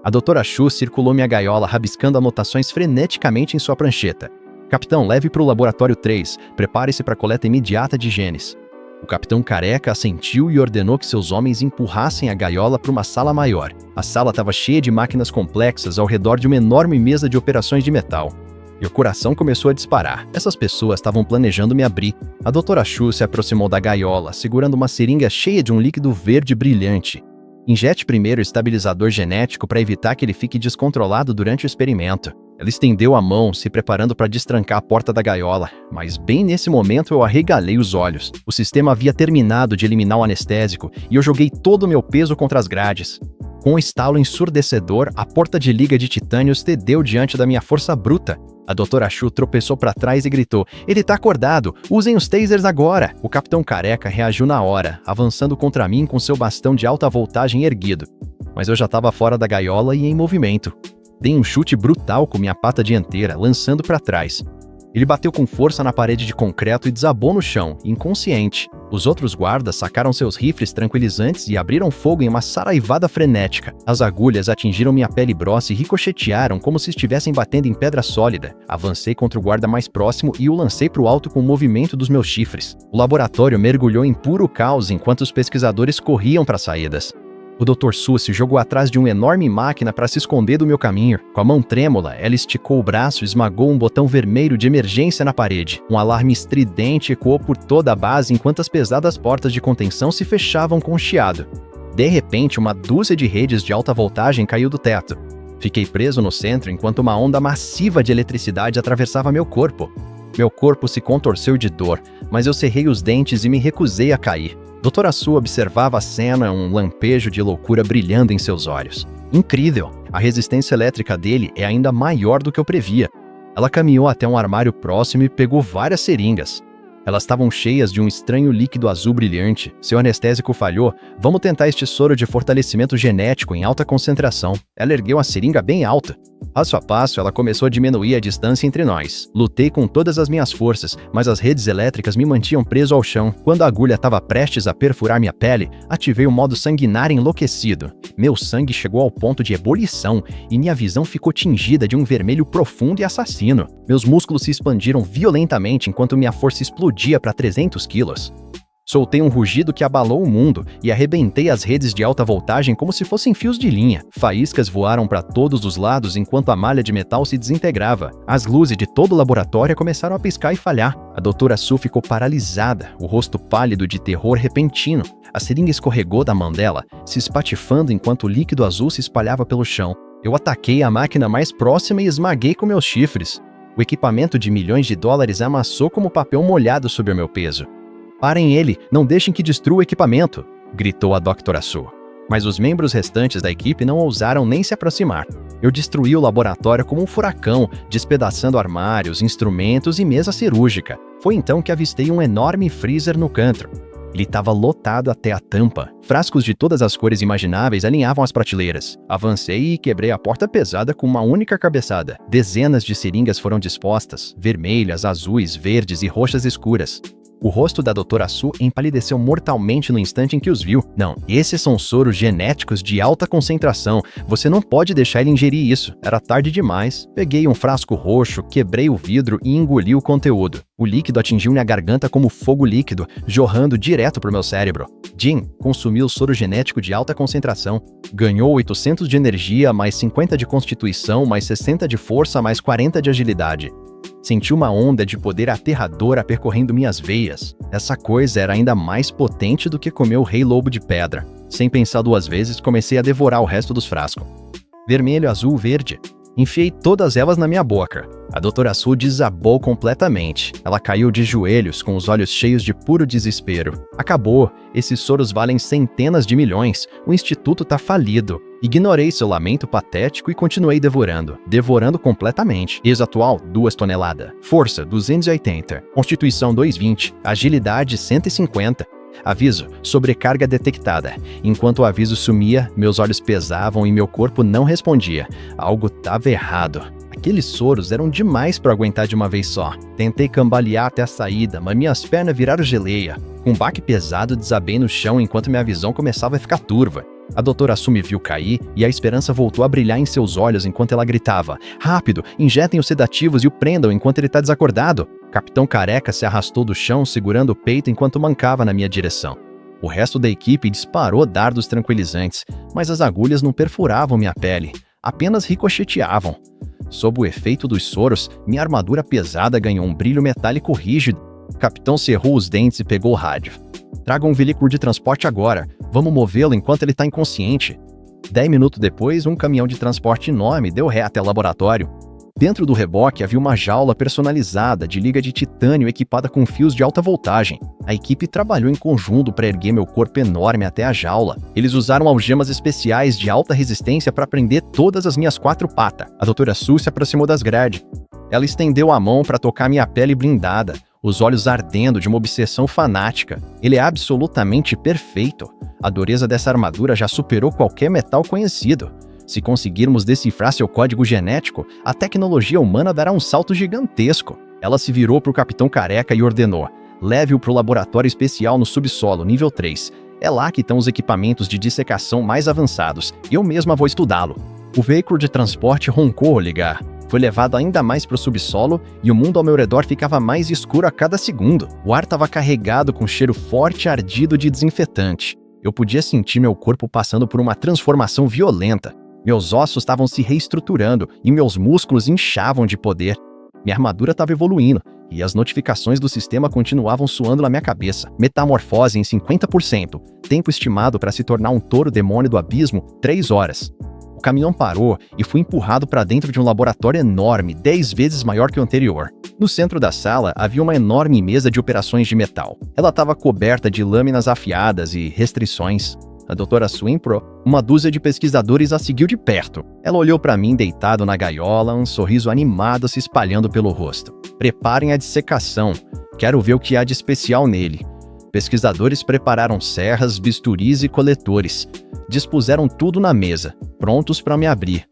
Speaker 1: A doutora Shu circulou minha gaiola, rabiscando anotações freneticamente em sua prancheta. "Capitão, leve para o laboratório 3. Prepare-se para a coleta imediata de genes." O capitão careca assentiu e ordenou que seus homens empurrassem a gaiola para uma sala maior. A sala estava cheia de máquinas complexas ao redor de uma enorme mesa de operações de metal. Meu coração começou a disparar. Essas pessoas estavam planejando me abrir. A doutora Shu se aproximou da gaiola, segurando uma seringa cheia de um líquido verde brilhante. "Injete primeiro o estabilizador genético para evitar que ele fique descontrolado durante o experimento." Ela estendeu a mão, se preparando para destrancar a porta da gaiola, mas bem nesse momento eu arregalei os olhos. O sistema havia terminado de eliminar o anestésico e eu joguei todo o meu peso contra as grades. Com um estalo ensurdecedor, a porta de liga de titânio cedeu diante da minha força bruta. A doutora Shu tropeçou para trás e gritou: "Ele tá acordado! Usem os tasers agora!" O capitão careca reagiu na hora, avançando contra mim com seu bastão de alta voltagem erguido. Mas eu já estava fora da gaiola e em movimento. Dei um chute brutal com minha pata dianteira, lançando para trás. Ele bateu com força na parede de concreto e desabou no chão, inconsciente. Os outros guardas sacaram seus rifles tranquilizantes e abriram fogo em uma saraivada frenética. As agulhas atingiram minha pele grossa e ricochetearam como se estivessem batendo em pedra sólida. Avancei contra o guarda mais próximo e o lancei para o alto com o movimento dos meus chifres. O laboratório mergulhou em puro caos enquanto os pesquisadores corriam para as saídas. O Dr. Su se jogou atrás de uma enorme máquina para se esconder do meu caminho. Com a mão trêmula, ela esticou o braço e esmagou um botão vermelho de emergência na parede. Um alarme estridente ecoou por toda a base enquanto as pesadas portas de contenção se fechavam com um chiado. De repente, uma dúzia de redes de alta voltagem caiu do teto. Fiquei preso no centro enquanto uma onda massiva de eletricidade atravessava meu corpo. Meu corpo se contorceu de dor, mas eu cerrei os dentes e me recusei a cair. Doutora Su observava a cena, um lampejo de loucura brilhando em seus olhos. Incrível! A resistência elétrica dele é ainda maior do que eu previa. Ela caminhou até um armário próximo e pegou várias seringas. Elas estavam cheias de um estranho líquido azul brilhante. Seu anestésico falhou. Vamos tentar este soro de fortalecimento genético em alta concentração. Ela ergueu a seringa bem alta. Passo a passo, ela começou a diminuir a distância entre nós. Lutei com todas as minhas forças, mas as redes elétricas me mantinham preso ao chão. Quando a agulha estava prestes a perfurar minha pele, ativei o modo sanguinário enlouquecido. Meu sangue chegou ao ponto de ebulição e minha visão ficou tingida de um vermelho profundo e assassino. Meus músculos se expandiram violentamente enquanto minha força explodia para 300 quilos. Soltei um rugido que abalou o mundo e arrebentei as redes de alta voltagem como se fossem fios de linha. Faíscas voaram para todos os lados enquanto a malha de metal se desintegrava. As luzes de todo o laboratório começaram a piscar e falhar. A doutora Su ficou paralisada, o rosto pálido de terror repentino. A seringa escorregou da mão dela, se espatifando enquanto o líquido azul se espalhava pelo chão. Eu ataquei a máquina mais próxima e esmaguei com meus chifres. O equipamento de milhões de dólares amassou como papel molhado sob o meu peso. "Parem ele, não deixem que destrua o equipamento", gritou a Dra. Su. Mas os membros restantes da equipe não ousaram nem se aproximar. Eu destruí o laboratório como um furacão, despedaçando armários, instrumentos e mesa cirúrgica. Foi então que avistei um enorme freezer no canto. Ele estava lotado até a tampa. Frascos de todas as cores imagináveis alinhavam as prateleiras. Avancei e quebrei a porta pesada com uma única cabeçada. Dezenas de seringas foram dispostas, vermelhas, azuis, verdes e roxas escuras. O rosto da Dra. Su empalideceu mortalmente no instante em que os viu. "Não, esses são soros genéticos de alta concentração. Você não pode deixar ele ingerir isso." Era tarde demais. Peguei um frasco roxo, quebrei o vidro e engoli o conteúdo. O líquido atingiu minha garganta como fogo líquido, jorrando direto para o meu cérebro. Jin consumiu soro genético de alta concentração. Ganhou 800 de energia, mais 50 de constituição, mais 60 de força, mais 40 de agilidade. Senti uma onda de poder aterradora percorrendo minhas veias. Essa coisa era ainda mais potente do que comer o Rei Lobo de Pedra. Sem pensar duas vezes, comecei a devorar o resto dos frascos. Vermelho, azul, verde. Enfiei todas elas na minha boca. A Dra. Su desabou completamente. Ela caiu de joelhos, com os olhos cheios de puro desespero. "Acabou. Esses soros valem centenas de milhões. O instituto tá falido." Ignorei seu lamento patético e continuei devorando. Devorando completamente. Peso atual, 2 toneladas. Força, 280. Constituição, 220. Agilidade, 150. Aviso, sobrecarga detectada. Enquanto o aviso sumia, meus olhos pesavam e meu corpo não respondia. Algo estava errado. Aqueles soros eram demais para aguentar de uma vez só. Tentei cambalear até a saída, mas minhas pernas viraram geleia. Com um baque pesado, desabei no chão enquanto minha visão começava a ficar turva. A Dra. Su me viu cair e a esperança voltou a brilhar em seus olhos enquanto ela gritava: "Rápido, injetem os sedativos e o prendam enquanto ele está desacordado." Capitão Careca se arrastou do chão segurando o peito enquanto mancava na minha direção. O resto da equipe disparou dardos tranquilizantes, mas as agulhas não perfuravam minha pele, apenas ricocheteavam. Sob o efeito dos soros, minha armadura pesada ganhou um brilho metálico rígido. O capitão cerrou os dentes e pegou o rádio. "Traga um veículo de transporte agora. Vamos movê-lo enquanto ele está inconsciente." 10 minutos depois, um caminhão de transporte enorme deu ré até o laboratório. Dentro do reboque havia uma jaula personalizada de liga de titânio equipada com fios de alta voltagem. A equipe trabalhou em conjunto para erguer meu corpo enorme até a jaula. Eles usaram algemas especiais de alta resistência para prender todas as minhas 4 patas. A Dra. Su se aproximou das grades. Ela estendeu a mão para tocar minha pele blindada, os olhos ardendo de uma obsessão fanática. "Ele é absolutamente perfeito. A dureza dessa armadura já superou qualquer metal conhecido. Se conseguirmos decifrar seu código genético, a tecnologia humana dará um salto gigantesco." Ela se virou para o Capitão Careca e ordenou: "Leve-o para o laboratório especial no subsolo, nível 3. É lá que estão os equipamentos de dissecação mais avançados. Eu mesma vou estudá-lo." O veículo de transporte roncou ao ligar. Foi levado ainda mais para o subsolo e o mundo ao meu redor ficava mais escuro a cada segundo. O ar estava carregado com cheiro forte e ardido de desinfetante. Eu podia sentir meu corpo passando por uma transformação violenta. Meus ossos estavam se reestruturando e meus músculos inchavam de poder. Minha armadura estava evoluindo e as notificações do sistema continuavam soando na minha cabeça. Metamorfose em 50%. Tempo estimado para se tornar um touro demônio do abismo, 3 horas. O caminhão parou e fui empurrado para dentro de um laboratório enorme, 10 vezes maior que o anterior. No centro da sala havia uma enorme mesa de operações de metal. Ela estava coberta de lâminas afiadas e restrições. A doutora Swimpro, uma dúzia de pesquisadores, a seguiu de perto. Ela olhou para mim deitado na gaiola, um sorriso animado se espalhando pelo rosto. Preparem a dissecação. Quero ver o que há de especial nele. Pesquisadores prepararam serras, bisturis e coletores. Dispuseram tudo na mesa, prontos para me abrir.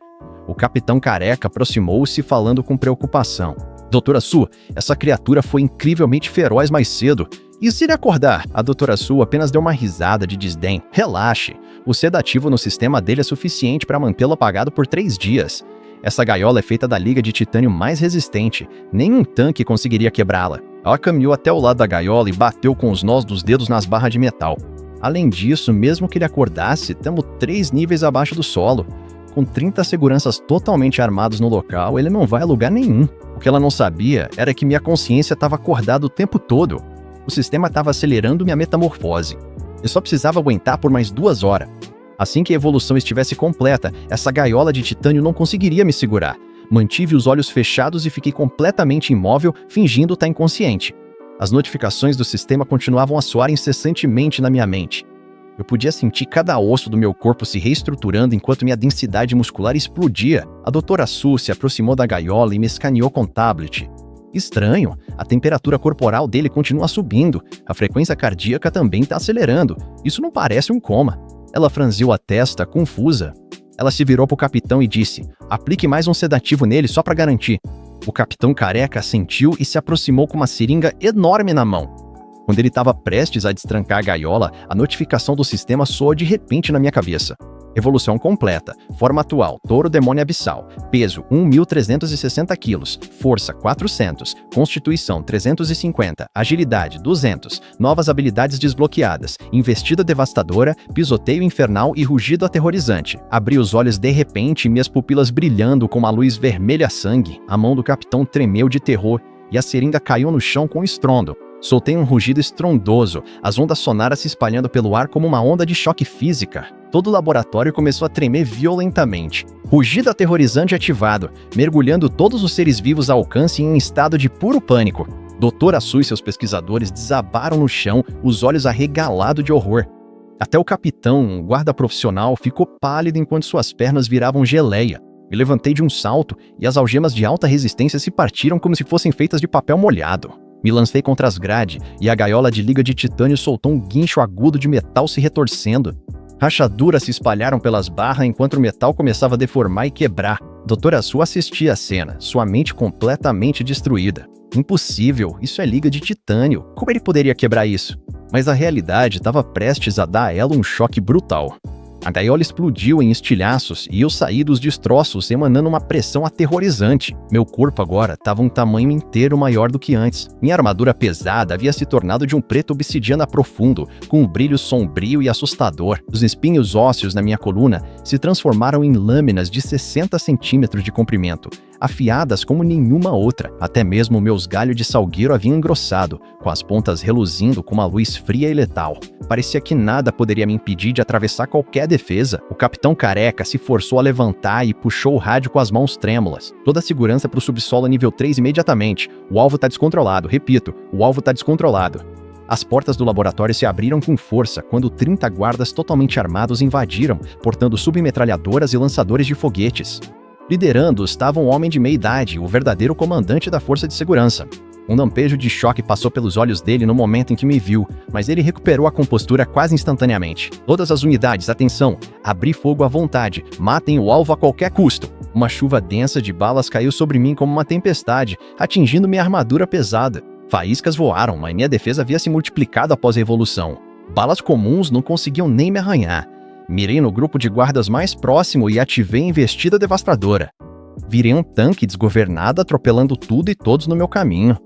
Speaker 1: O capitão Careca aproximou-se falando com preocupação. Doutora Su, essa criatura foi incrivelmente feroz mais cedo. E se ele acordar? A doutora Su apenas deu uma risada de desdém. Relaxe, o sedativo no sistema dele é suficiente para mantê-lo apagado por 3 dias. Essa gaiola é feita da liga de titânio mais resistente. Nenhum tanque conseguiria quebrá-la. Ela caminhou até o lado da gaiola e bateu com os nós dos dedos nas barras de metal. Além disso, mesmo que ele acordasse, estamos 3 níveis abaixo do solo. Com 30 seguranças totalmente armados no local, ele não vai a lugar nenhum. O que ela não sabia era que minha consciência estava acordada o tempo todo. O sistema estava acelerando minha metamorfose. Eu só precisava aguentar por mais 2 horas. Assim que a evolução estivesse completa, essa gaiola de titânio não conseguiria me segurar. Mantive os olhos fechados e fiquei completamente imóvel, fingindo estar inconsciente. As notificações do sistema continuavam a soar incessantemente na minha mente. Eu podia sentir cada osso do meu corpo se reestruturando enquanto minha densidade muscular explodia. A doutora Su se aproximou da gaiola e me escaneou com o tablet. Estranho, a temperatura corporal dele continua subindo, a frequência cardíaca também está acelerando. Isso não parece um coma. Ela franziu a testa, confusa. Ela se virou para o capitão e disse: aplique mais um sedativo nele só para garantir. O capitão Careca assentiu e se aproximou com uma seringa enorme na mão. Quando ele estava prestes a destrancar a gaiola, a notificação do sistema soou de repente na minha cabeça. Evolução completa. Forma atual, touro demônio abissal. Peso, 1.360 kg. Força, 400. Constituição, 350. Agilidade, 200. Novas habilidades desbloqueadas. Investida devastadora, pisoteio infernal e rugido aterrorizante. Abri os olhos de repente e minhas pupilas brilhando com uma luz vermelha sangue. A mão do capitão tremeu de terror e a seringa caiu no chão com estrondo. Soltei um rugido estrondoso, as ondas sonoras se espalhando pelo ar como uma onda de choque física. Todo o laboratório começou a tremer violentamente. Rugido aterrorizante ativado, mergulhando todos os seres vivos ao alcance em um estado de puro pânico. Doutora Su e seus pesquisadores desabaram no chão, os olhos arregalados de horror. Até o capitão, um guarda profissional, ficou pálido enquanto suas pernas viravam geleia. Me levantei de um salto e as algemas de alta resistência se partiram como se fossem feitas de papel molhado. Me lancei contra as grades e a gaiola de liga de titânio soltou um guincho agudo de metal se retorcendo. Rachaduras se espalharam pelas barras enquanto o metal começava a deformar e quebrar. Doutora Su assistia à cena, sua mente completamente destruída. Impossível, isso é liga de titânio. Como ele poderia quebrar isso? Mas a realidade estava prestes a dar a ela um choque brutal. A gaiola explodiu em estilhaços e eu saí dos destroços emanando uma pressão aterrorizante. Meu corpo agora estava um tamanho inteiro maior do que antes. Minha armadura pesada havia se tornado de um preto obsidiana profundo, com um brilho sombrio e assustador. Os espinhos ósseos na minha coluna se transformaram em lâminas de 60 centímetros de comprimento, afiadas como nenhuma outra. Até mesmo meus galhos de salgueiro haviam engrossado, com as pontas reluzindo com uma luz fria e letal. Parecia que nada poderia me impedir de atravessar qualquer defesa. O capitão Careca se forçou a levantar e puxou o rádio com as mãos trêmulas. Toda a segurança para o subsolo nível 3 imediatamente. O alvo está descontrolado, repito, o alvo está descontrolado. As portas do laboratório se abriram com força quando 30 guardas totalmente armados invadiram, portando submetralhadoras e lançadores de foguetes. Liderando estava um homem de meia idade, o verdadeiro comandante da força de segurança. Um lampejo de choque passou pelos olhos dele no momento em que me viu, mas ele recuperou a compostura quase instantaneamente. Todas as unidades, atenção! Abri fogo à vontade, matem o alvo a qualquer custo! Uma chuva densa de balas caiu sobre mim como uma tempestade, atingindo minha armadura pesada. Faíscas voaram, mas minha defesa havia se multiplicado após a evolução. Balas comuns não conseguiam nem me arranhar. Mirei no grupo de guardas mais próximo e ativei a investida devastadora. Virei um tanque desgovernado atropelando tudo e todos no meu caminho.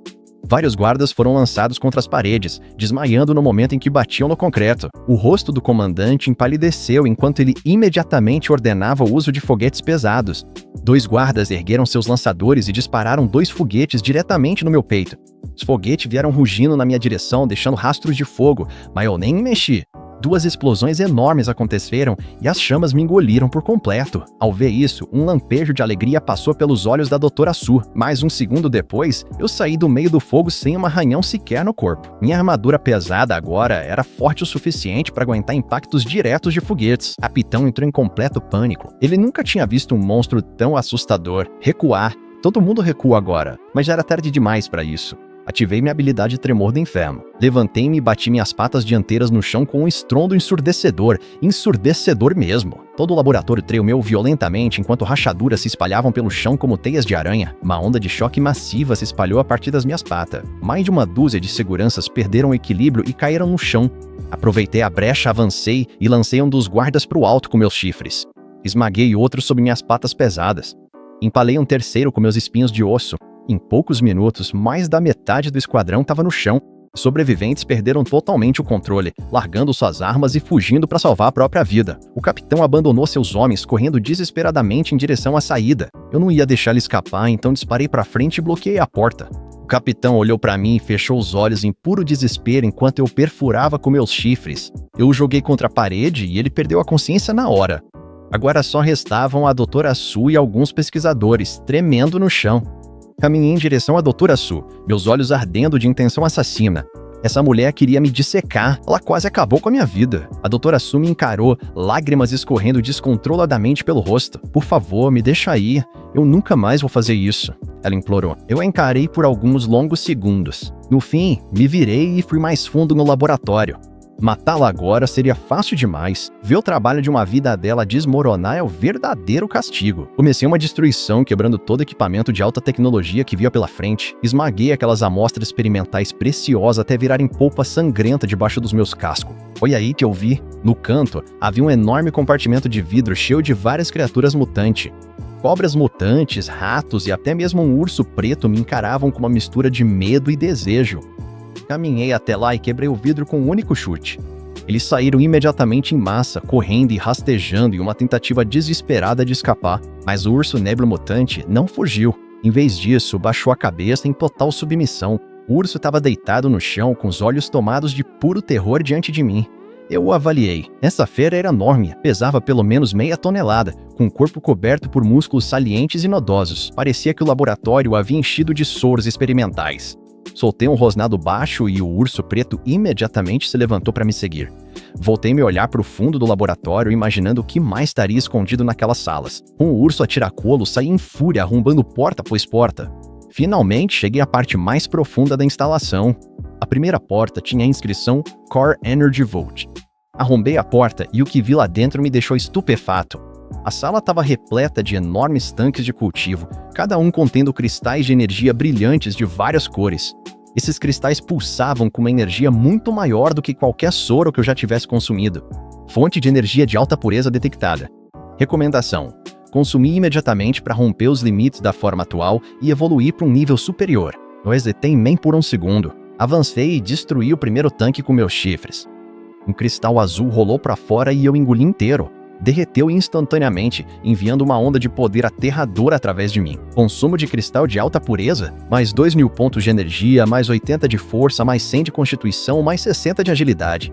Speaker 1: Vários guardas foram lançados contra as paredes, desmaiando no momento em que batiam no concreto. O rosto do comandante empalideceu enquanto ele imediatamente ordenava o uso de foguetes pesados. 2 guardas ergueram seus lançadores e dispararam 2 foguetes diretamente no meu peito. Os foguetes vieram rugindo na minha direção, deixando rastros de fogo, mas eu nem me mexi. Duas explosões enormes aconteceram e as chamas me engoliram por completo. Ao ver isso, um lampejo de alegria passou pelos olhos da Doutora Su, mas um segundo depois, eu saí do meio do fogo sem um arranhão sequer no corpo. Minha armadura pesada agora era forte o suficiente para aguentar impactos diretos de foguetes. O capitão entrou em completo pânico. Ele nunca tinha visto um monstro tão assustador. Recuar. Todo mundo recua agora, mas já era tarde demais para isso. Ativei minha habilidade Tremor do Inferno. Levantei-me e bati minhas patas dianteiras no chão com um estrondo ensurdecedor. Ensurdecedor mesmo. Todo o laboratório tremeu violentamente enquanto rachaduras se espalhavam pelo chão como teias de aranha. Uma onda de choque massiva se espalhou a partir das minhas patas. Mais de uma dúzia de seguranças perderam o equilíbrio e caíram no chão. Aproveitei a brecha, avancei e lancei um dos guardas para o alto com meus chifres. Esmaguei outro sob minhas patas pesadas. Empalei um terceiro com meus espinhos de osso. Em poucos minutos, mais da metade do esquadrão estava no chão. Os sobreviventes perderam totalmente o controle, largando suas armas e fugindo para salvar a própria vida. O capitão abandonou seus homens, correndo desesperadamente em direção à saída. Eu não ia deixar ele escapar, então disparei para frente e bloqueei a porta. O capitão olhou para mim e fechou os olhos em puro desespero enquanto eu perfurava com meus chifres. Eu o joguei contra a parede e ele perdeu a consciência na hora. Agora só restavam a Doutora Su e alguns pesquisadores, tremendo no chão. Caminhei em direção à Doutora Su, meus olhos ardendo de intenção assassina. Essa mulher queria me dissecar, ela quase acabou com a minha vida. A Doutora Su me encarou, lágrimas escorrendo descontroladamente pelo rosto. Por favor, me deixa ir, eu nunca mais vou fazer isso, ela implorou. Eu a encarei por alguns longos segundos. No fim, me virei e fui mais fundo no laboratório. Matá-la agora seria fácil demais. Ver o trabalho de uma vida dela desmoronar é o verdadeiro castigo. Comecei uma destruição, quebrando todo equipamento de alta tecnologia que via pela frente. Esmaguei aquelas amostras experimentais preciosas até virarem polpa sangrenta debaixo dos meus cascos. Foi aí que eu vi. No canto, havia um enorme compartimento de vidro cheio de várias criaturas mutantes. Cobras mutantes, ratos e até mesmo um urso preto me encaravam com uma mistura de medo e desejo. Caminhei até lá e quebrei o vidro com um único chute. Eles saíram imediatamente em massa, correndo e rastejando em uma tentativa desesperada de escapar, mas o urso negro mutante não fugiu. Em vez disso, baixou a cabeça em total submissão. O urso estava deitado no chão, com os olhos tomados de puro terror diante de mim. Eu o avaliei. Essa fera era enorme, pesava pelo menos meia tonelada, com o corpo coberto por músculos salientes e nodosos. Parecia que o laboratório o havia enchido de soros experimentais. Soltei um rosnado baixo e o urso preto imediatamente se levantou para me seguir. Voltei me olhar para o fundo do laboratório, imaginando o que mais estaria escondido naquelas salas. Um urso a tiracolo saía em fúria, arrombando porta após porta. Finalmente, cheguei à parte mais profunda da instalação. A primeira porta tinha a inscrição Core Energy Vault. Arrombei a porta e o que vi lá dentro me deixou estupefato. A sala estava repleta de enormes tanques de cultivo, cada um contendo cristais de energia brilhantes de várias cores. Esses cristais pulsavam com uma energia muito maior do que qualquer soro que eu já tivesse consumido. Fonte de energia de alta pureza detectada. Recomendação: consumir imediatamente para romper os limites da forma atual e evoluir para um nível superior. Eu hesitei nem por um segundo. Avancei e destruí o primeiro tanque com meus chifres. Um cristal azul rolou para fora e eu engoli inteiro. Derreteu instantaneamente, enviando uma onda de poder aterradora através de mim. Consumo de cristal de alta pureza, mais 2.000 pontos de energia, mais 80 de força, mais 100 de constituição, mais 60 de agilidade.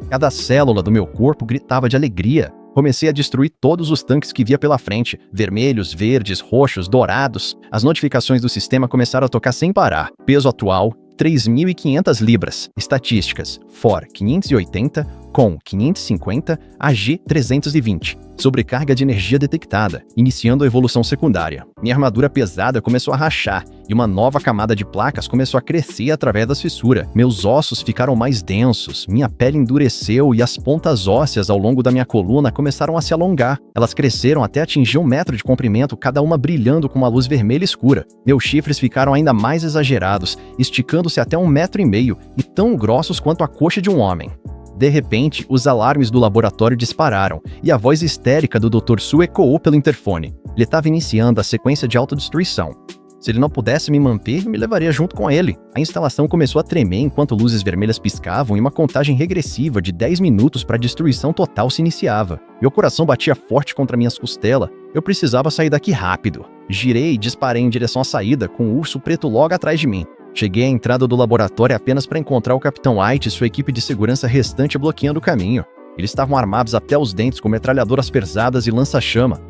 Speaker 1: Cada célula do meu corpo gritava de alegria. Comecei a destruir todos os tanques que via pela frente, vermelhos, verdes, roxos, dourados. As notificações do sistema começaram a tocar sem parar. Peso atual: 3.500 libras. Estatísticas: For 580, Com 550, AG 320. Sobrecarga de energia detectada, iniciando a evolução secundária. Minha armadura pesada começou a rachar e uma nova camada de placas começou a crescer através das fissuras. Meus ossos ficaram mais densos, minha pele endureceu e as pontas ósseas ao longo da minha coluna começaram a se alongar. Elas cresceram até atingir 1 metro de comprimento, cada uma brilhando com uma luz vermelha escura. Meus chifres ficaram ainda mais exagerados, esticando-se até 1,5 metro e tão grossos quanto a coxa de um homem. De repente, os alarmes do laboratório dispararam e a voz histérica do Dr. Su ecoou pelo interfone. Ele estava iniciando a sequência de autodestruição. Se ele não pudesse me manter, me levaria junto com ele. A instalação começou a tremer enquanto luzes vermelhas piscavam e uma contagem regressiva de 10 minutos para a destruição total se iniciava. Meu coração batia forte contra minhas costelas. Eu precisava sair daqui rápido. Girei e disparei em direção à saída, com o urso preto logo atrás de mim. Cheguei à entrada do laboratório apenas para encontrar o Capitão White e sua equipe de segurança restante bloqueando o caminho. Eles estavam armados até os dentes com metralhadoras pesadas e lança-chama.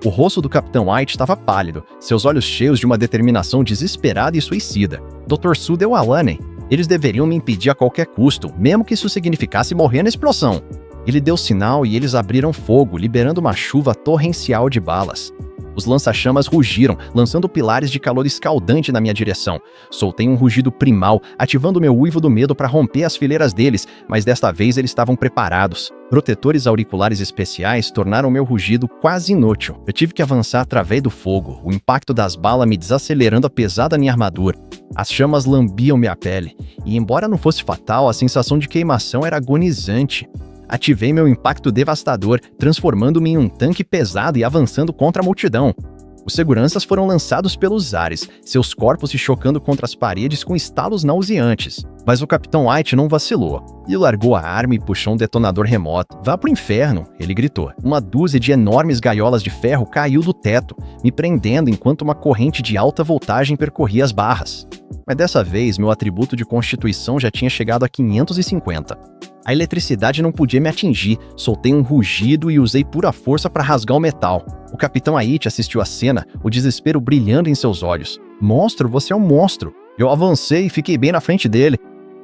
Speaker 1: O rosto do Capitão White estava pálido, seus olhos cheios de uma determinação desesperada e suicida. Dr. Su deu a Laney. Eles deveriam me impedir a qualquer custo, mesmo que isso significasse morrer na explosão. Ele deu sinal e eles abriram fogo, liberando uma chuva torrencial de balas. Os lança-chamas rugiram, lançando pilares de calor escaldante na minha direção. Soltei um rugido primal, ativando meu uivo do medo para romper as fileiras deles, mas desta vez eles estavam preparados. Protetores auriculares especiais tornaram meu rugido quase inútil. Eu tive que avançar através do fogo, o impacto das balas me desacelerando a pesada minha armadura. As chamas lambiam minha pele, e embora não fosse fatal, a sensação de queimação era agonizante. Ativei meu impacto devastador, transformando-me em um tanque pesado e avançando contra a multidão. Os seguranças foram lançados pelos ares, seus corpos se chocando contra as paredes com estalos nauseantes. Mas o Capitão White não vacilou. Ele largou a arma e puxou um detonador remoto. "Vá pro inferno!" ele gritou. Uma dúzia de enormes gaiolas de ferro caiu do teto, me prendendo enquanto uma corrente de alta voltagem percorria as barras. Mas dessa vez, meu atributo de constituição já tinha chegado a 550. A eletricidade não podia me atingir, soltei um rugido e usei pura força para rasgar o metal. O Capitão White assistiu à cena, o desespero brilhando em seus olhos. "Monstro, você é um monstro!" Eu avancei e fiquei bem na frente dele.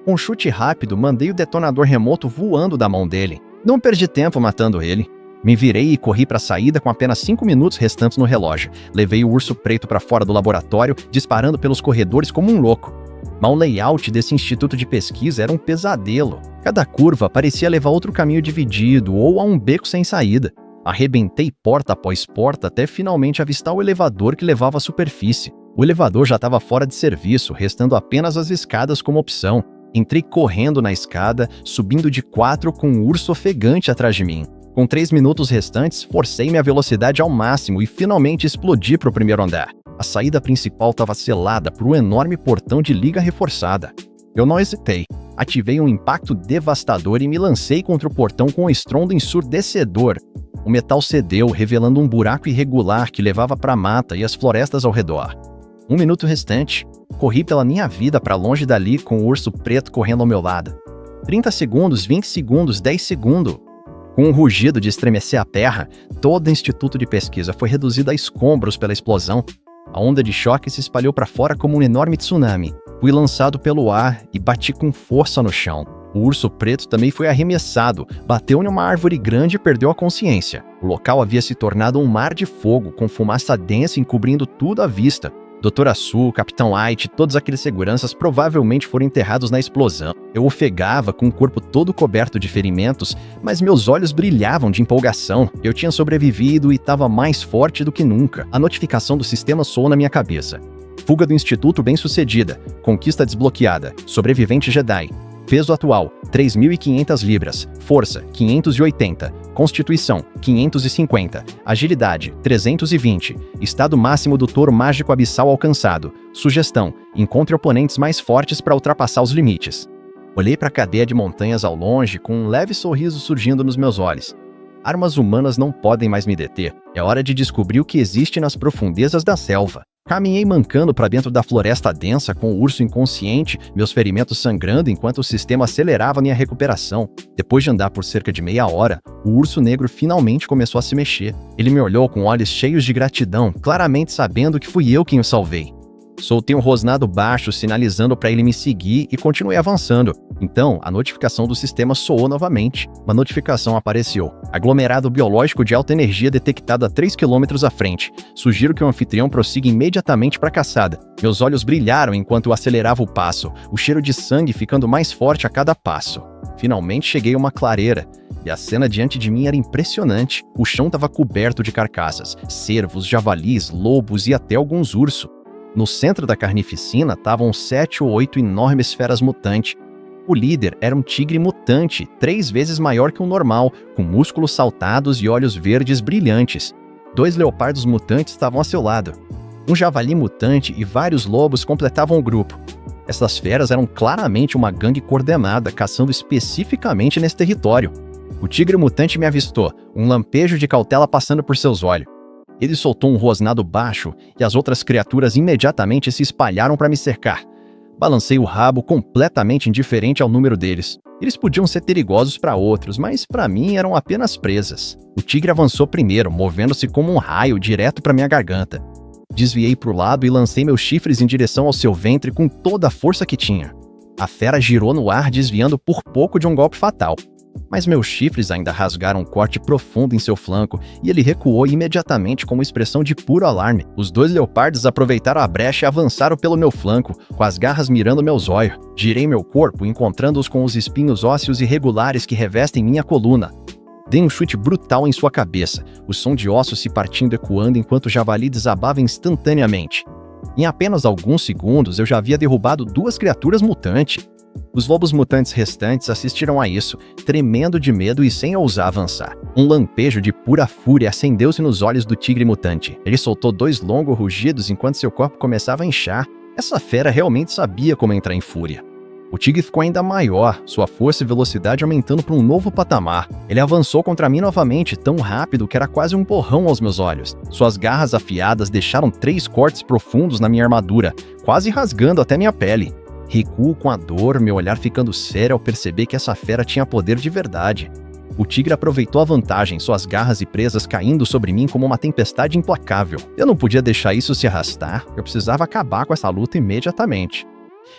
Speaker 1: Com um chute rápido, mandei o detonador remoto voando da mão dele. Não perdi tempo matando ele. Me virei e corri para a saída com apenas 5 minutos restantes no relógio. Levei o urso preto para fora do laboratório, disparando pelos corredores como um louco. Mas o layout desse instituto de pesquisa era um pesadelo. Cada curva parecia levar outro caminho dividido ou a um beco sem saída. Arrebentei porta após porta até finalmente avistar o elevador que levava à superfície. O elevador já estava fora de serviço, restando apenas as escadas como opção. Entrei correndo na escada, subindo de 4 com um urso ofegante atrás de mim. Com 3 minutos restantes, forcei minha velocidade ao máximo e finalmente explodi para o primeiro andar. A saída principal estava selada por um enorme portão de liga reforçada. Eu não hesitei. Ativei um impacto devastador e me lancei contra o portão com um estrondo ensurdecedor. O metal cedeu, revelando um buraco irregular que levava para a mata e as florestas ao redor. 1 minuto restante. Corri pela minha vida para longe dali com o urso preto correndo ao meu lado. 30 segundos, 20 segundos, 10 segundos. Com um rugido de estremecer a terra, todo o instituto de pesquisa foi reduzido a escombros pela explosão. A onda de choque se espalhou para fora como um enorme tsunami. Fui lançado pelo ar e bati com força no chão. O urso preto também foi arremessado, bateu em uma árvore grande e perdeu a consciência. O local havia se tornado um mar de fogo, com fumaça densa encobrindo tudo à vista. Dr. Su, Capitão White, todos aqueles seguranças provavelmente foram enterrados na explosão. Eu ofegava com o corpo todo coberto de ferimentos, mas meus olhos brilhavam de empolgação. Eu tinha sobrevivido e estava mais forte do que nunca. A notificação do sistema soou na minha cabeça. Fuga do Instituto bem-sucedida. Conquista desbloqueada. Sobrevivente Jedi. Peso atual, 3.500 libras. Força, 580. Constituição, 550. Agilidade, 320. Estado máximo do touro mágico abissal alcançado. Sugestão, encontre oponentes mais fortes para ultrapassar os limites. Olhei para a cadeia de montanhas ao longe com um leve sorriso surgindo nos meus olhos. Armas humanas não podem mais me deter. É hora de descobrir o que existe nas profundezas da selva. Caminhei mancando para dentro da floresta densa com o urso inconsciente, meus ferimentos sangrando enquanto o sistema acelerava minha recuperação. Depois de andar por cerca de meia hora, o urso negro finalmente começou a se mexer. Ele me olhou com olhos cheios de gratidão, claramente sabendo que fui eu quem o salvei. Soltei um rosnado baixo, sinalizando para ele me seguir e continuei avançando. Então, a notificação do sistema soou novamente. Uma notificação apareceu. Aglomerado biológico de alta energia detectado a 3 km à frente. Sugiro que o anfitrião prossiga imediatamente para a caçada. Meus olhos brilharam enquanto eu acelerava o passo, o cheiro de sangue ficando mais forte a cada passo. Finalmente cheguei a uma clareira. E a cena diante de mim era impressionante. O chão estava coberto de carcaças, cervos, javalis, lobos e até alguns ursos. No centro da carnificina estavam 7 ou 8 enormes feras mutantes. O líder era um tigre mutante, 3 vezes maior que o normal, com músculos saltados e olhos verdes brilhantes. 2 leopardos mutantes estavam a seu lado. Um javali mutante e vários lobos completavam o grupo. Essas feras eram claramente uma gangue coordenada, caçando especificamente nesse território. O tigre mutante me avistou, um lampejo de cautela passando por seus olhos. Ele soltou um rosnado baixo e as outras criaturas imediatamente se espalharam para me cercar. Balancei o rabo completamente indiferente ao número deles. Eles podiam ser perigosos para outros, mas para mim eram apenas presas. O tigre avançou primeiro, movendo-se como um raio direto para minha garganta. Desviei para o lado e lancei meus chifres em direção ao seu ventre com toda a força que tinha. A fera girou no ar, desviando por pouco de um golpe fatal. Mas meus chifres ainda rasgaram um corte profundo em seu flanco e ele recuou imediatamente com uma expressão de puro alarme. Os 2 leopardos aproveitaram a brecha e avançaram pelo meu flanco, com as garras mirando meu zóio. Girei meu corpo, encontrando-os com os espinhos ósseos irregulares que revestem minha coluna. Dei um chute brutal em sua cabeça, o som de ossos se partindo ecoando enquanto o javali desabava instantaneamente. Em apenas alguns segundos, eu já havia derrubado 2 criaturas mutantes. Os lobos mutantes restantes assistiram a isso, tremendo de medo e sem ousar avançar. Um lampejo de pura fúria acendeu-se nos olhos do tigre mutante. Ele soltou 2 longos rugidos enquanto seu corpo começava a inchar. Essa fera realmente sabia como entrar em fúria. O tigre ficou ainda maior, sua força e velocidade aumentando para um novo patamar. Ele avançou contra mim novamente, tão rápido que era quase um porrão aos meus olhos. Suas garras afiadas deixaram 3 cortes profundos na minha armadura, quase rasgando até minha pele. Recuo com a dor, meu olhar ficando sério ao perceber que essa fera tinha poder de verdade. O tigre aproveitou a vantagem, suas garras e presas caindo sobre mim como uma tempestade implacável. Eu não podia deixar isso se arrastar, eu precisava acabar com essa luta imediatamente.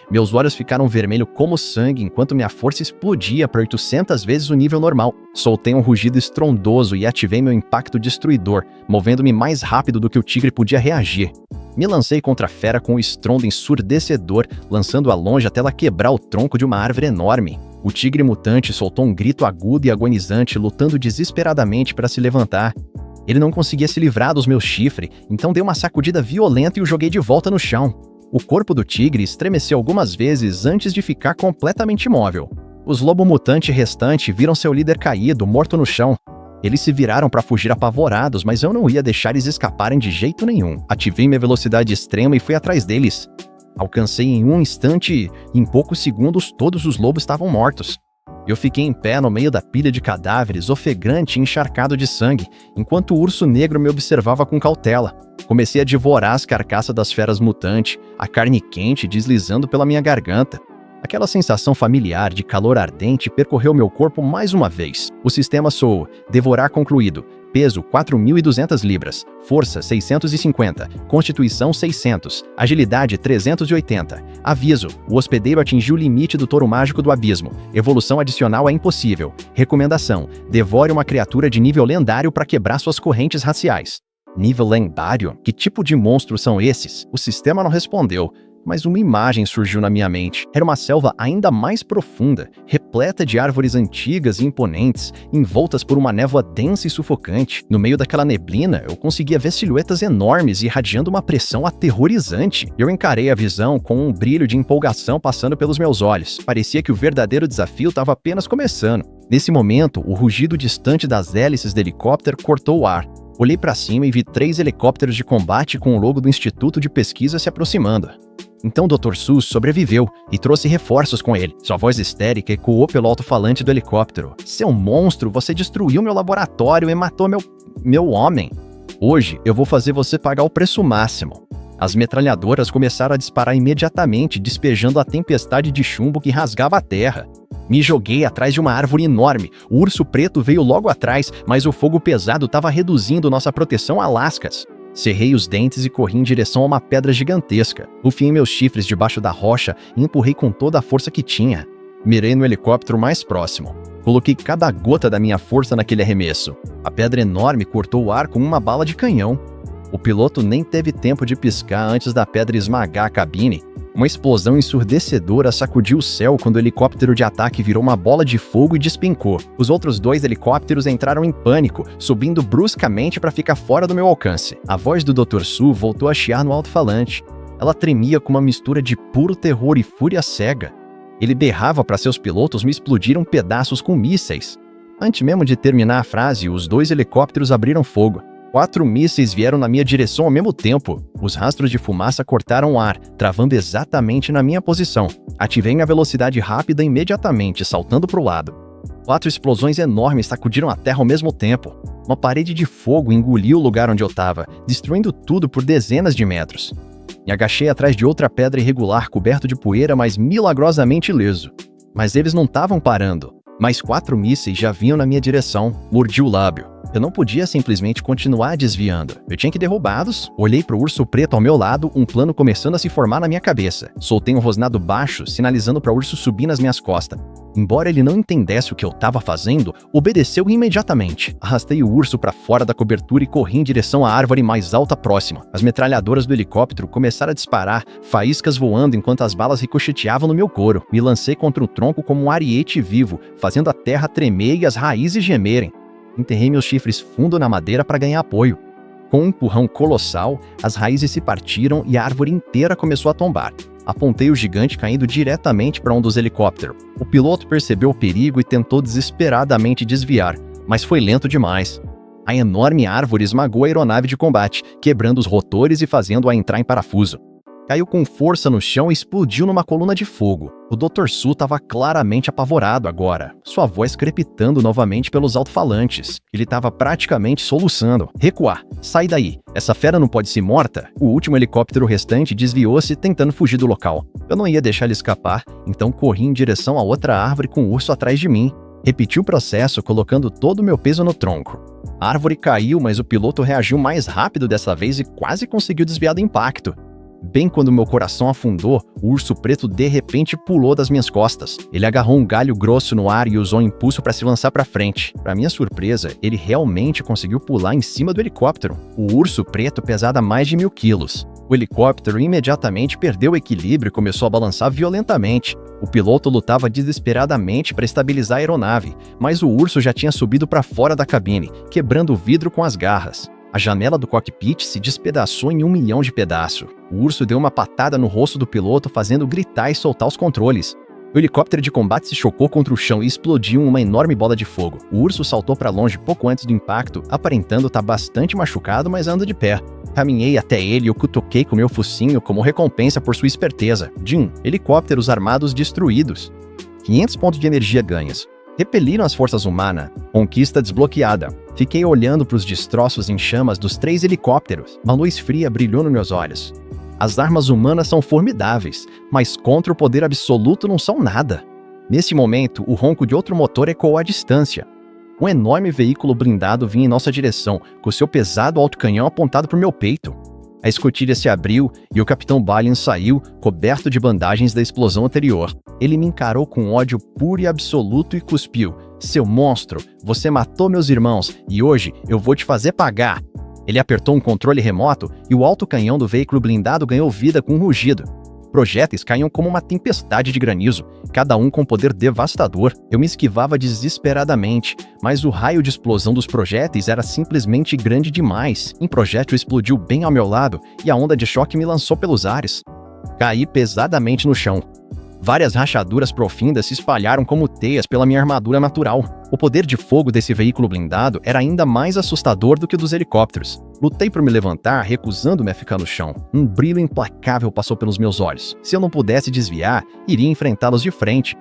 Speaker 1: Meus olhos ficaram vermelhos como sangue enquanto minha força explodia para 800 vezes o nível normal. Soltei um rugido estrondoso e ativei meu impacto destruidor, movendo-me mais rápido do que o tigre podia reagir. Me lancei contra a fera com um estrondo ensurdecedor, lançando-a longe até ela quebrar o tronco de uma árvore enorme. O tigre mutante soltou um grito agudo e agonizante, lutando desesperadamente para se levantar. Ele não conseguia se livrar dos meus chifres, então dei uma sacudida violenta e o joguei de volta no chão. O corpo do tigre estremeceu algumas vezes antes de ficar completamente imóvel. Os lobos mutantes restantes viram seu líder caído, morto no chão. Eles se viraram para fugir apavorados, mas eu não ia deixar eles escaparem de jeito nenhum. Ativei minha velocidade extrema e fui atrás deles. Alcancei em um instante e em poucos segundos todos os lobos estavam mortos. Eu fiquei em pé no meio da pilha de cadáveres, ofegante e encharcado de sangue, enquanto o urso negro me observava com cautela. Comecei a devorar as carcaças das feras mutantes, a carne quente deslizando pela minha garganta. Aquela sensação familiar de calor ardente percorreu meu corpo mais uma vez. O sistema soou: devorar concluído. Peso 4.200 libras, força 650, constituição 600, agilidade 380. Aviso: o hospedeiro atingiu o limite do touro mágico do abismo. Evolução adicional é impossível. Recomendação: devore uma criatura de nível lendário para quebrar suas correntes raciais. Nível lendário? Que tipo de monstros são esses? O sistema não respondeu. Mas uma imagem surgiu na minha mente. Era uma selva ainda mais profunda, repleta de árvores antigas e imponentes, envoltas por uma névoa densa e sufocante. No meio daquela neblina, eu conseguia ver silhuetas enormes irradiando uma pressão aterrorizante. Eu encarei a visão com um brilho de empolgação passando pelos meus olhos. Parecia que o verdadeiro desafio estava apenas começando. Nesse momento, o rugido distante das hélices do helicóptero cortou o ar. Olhei para cima e vi 3 helicópteros de combate com o logo do Instituto de Pesquisa se aproximando. Então o Dr. Seuss sobreviveu e trouxe reforços com ele. Sua voz histérica ecoou pelo alto-falante do helicóptero. Seu monstro, você destruiu meu laboratório e matou meu homem. Hoje eu vou fazer você pagar o preço máximo. As metralhadoras começaram a disparar imediatamente, despejando a tempestade de chumbo que rasgava a terra. Me joguei atrás de uma árvore enorme. O urso preto veio logo atrás, mas o fogo pesado estava reduzindo nossa proteção a lascas. Cerrei os dentes e corri em direção a uma pedra gigantesca. Enfiei meus chifres debaixo da rocha e empurrei com toda a força que tinha. Mirei no helicóptero mais próximo. Coloquei cada gota da minha força naquele arremesso. A pedra enorme cortou o ar com uma bala de canhão. O piloto nem teve tempo de piscar antes da pedra esmagar a cabine. Uma explosão ensurdecedora sacudiu o céu quando o helicóptero de ataque virou uma bola de fogo e despencou. Os outros 2 helicópteros entraram em pânico, subindo bruscamente para ficar fora do meu alcance. A voz do Dr. Su voltou a chiar no alto-falante. Ela tremia com uma mistura de puro terror e fúria cega. Ele berrava para seus pilotos me explodiram pedaços com mísseis. Antes mesmo de terminar a frase, os 2 helicópteros abriram fogo. 4 mísseis vieram na minha direção ao mesmo tempo. Os rastros de fumaça cortaram o ar, travando exatamente na minha posição. Ativei minha velocidade rápida imediatamente, saltando para o lado. 4 explosões enormes sacudiram a terra ao mesmo tempo. Uma parede de fogo engoliu o lugar onde eu estava, destruindo tudo por dezenas de metros. Me agachei atrás de outra pedra irregular coberto de poeira, mas milagrosamente ileso. Mas eles não estavam parando. Mais 4 mísseis já vinham na minha direção. Mordi o lábio. Eu não podia simplesmente continuar desviando. Eu tinha que derrubá-los. Olhei para o urso preto ao meu lado, um plano começando a se formar na minha cabeça. Soltei um rosnado baixo, sinalizando para o urso subir nas minhas costas. Embora ele não entendesse o que eu estava fazendo, obedeceu imediatamente. Arrastei o urso para fora da cobertura e corri em direção à árvore mais alta próxima. As metralhadoras do helicóptero começaram a disparar, faíscas voando enquanto as balas ricocheteavam no meu couro. Me lancei contra o tronco como um ariete vivo, fazendo a terra tremer e as raízes gemerem. Enterrei meus chifres fundo na madeira para ganhar apoio. Com um empurrão colossal, as raízes se partiram e a árvore inteira começou a tombar. Apontei o gigante caindo diretamente para um dos helicópteros. O piloto percebeu o perigo e tentou desesperadamente desviar, mas foi lento demais. A enorme árvore esmagou a aeronave de combate, quebrando os rotores e fazendo-a entrar em parafuso. Caiu com força no chão e explodiu numa coluna de fogo. O Dr. Su estava claramente apavorado agora, sua voz crepitando novamente pelos alto-falantes. Ele estava praticamente soluçando. Recuar! Sai daí! Essa fera não pode ser morta? O último helicóptero restante desviou-se tentando fugir do local. Eu não ia deixar ele escapar, então corri em direção a outra árvore com o urso atrás de mim. Repeti o processo, colocando todo o meu peso no tronco. A árvore caiu, mas o piloto reagiu mais rápido dessa vez e quase conseguiu desviar do impacto. Bem quando meu coração afundou, o urso preto de repente pulou das minhas costas. Ele agarrou um galho grosso no ar e usou o impulso para se lançar para frente. Para minha surpresa, ele realmente conseguiu pular em cima do helicóptero. O urso preto pesava mais de 1000 quilos. O helicóptero imediatamente perdeu o equilíbrio e começou a balançar violentamente. O piloto lutava desesperadamente para estabilizar a aeronave, mas o urso já tinha subido para fora da cabine, quebrando o vidro com as garras. A janela do cockpit se despedaçou em 1 milhão de pedaços. O urso deu uma patada no rosto do piloto, fazendo gritar e soltar os controles. O helicóptero de combate se chocou contra o chão e explodiu em uma enorme bola de fogo. O urso saltou para longe pouco antes do impacto, aparentando estar bastante machucado, mas anda de pé. Caminhei até ele e o cutuquei com meu focinho como recompensa por sua esperteza. Jim, helicópteros armados destruídos. 500 pontos de energia ganhos. Repeliram as forças humanas. Conquista desbloqueada. Fiquei olhando para os destroços em chamas dos 3 helicópteros. Uma luz fria brilhou nos meus olhos. As armas humanas são formidáveis, mas contra o poder absoluto não são nada. Nesse momento, o ronco de outro motor ecoou à distância. Um enorme veículo blindado vinha em nossa direção, com seu pesado autocanhão apontado para o meu peito. A escotilha se abriu e o Capitão Balian saiu, coberto de bandagens da explosão anterior. Ele me encarou com ódio puro e absoluto e cuspiu. Seu monstro, você matou meus irmãos e hoje eu vou te fazer pagar. Ele apertou um controle remoto e o autocanhão do veículo blindado ganhou vida com um rugido. Projéteis caíam como uma tempestade de granizo, cada um com poder devastador. Eu me esquivava desesperadamente, mas o raio de explosão dos projéteis era simplesmente grande demais. Um projétil explodiu bem ao meu lado e a onda de choque me lançou pelos ares. Caí pesadamente no chão. Várias rachaduras profundas se espalharam como teias pela minha armadura natural. O poder de fogo desse veículo blindado era ainda mais assustador do que o dos helicópteros. Lutei por me levantar, recusando-me a ficar no chão. Um brilho implacável passou pelos meus olhos. Se eu não pudesse desviar, iria enfrentá-los de frente.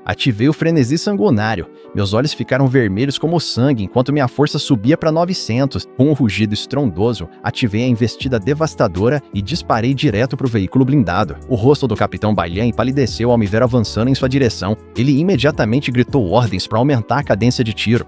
Speaker 1: Ativei o frenesi sanguinário. Meus olhos ficaram vermelhos como sangue enquanto minha força subia para 900. Com um rugido estrondoso, ativei a investida devastadora e disparei direto para o veículo blindado. O rosto do Capitão Balian empalideceu ao me ver avançando em sua direção. Ele imediatamente gritou ordens para aumentar a cadência de tiro.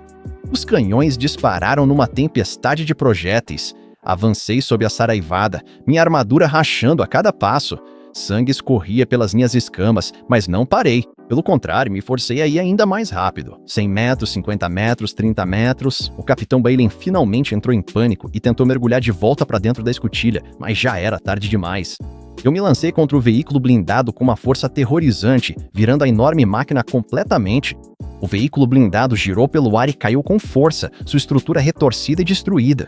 Speaker 1: Os canhões dispararam numa tempestade de projéteis. Avancei sob a saraivada, minha armadura rachando a cada passo. Sangue escorria pelas minhas escamas, mas não parei. Pelo contrário, me forcei a ir ainda mais rápido. 100 metros, 50 metros, 30 metros. O Capitão Balian finalmente entrou em pânico e tentou mergulhar de volta para dentro da escotilha, mas já era tarde demais. Eu me lancei contra o veículo blindado com uma força aterrorizante, virando a enorme máquina completamente. O veículo blindado girou pelo ar e caiu com força, sua estrutura retorcida e destruída.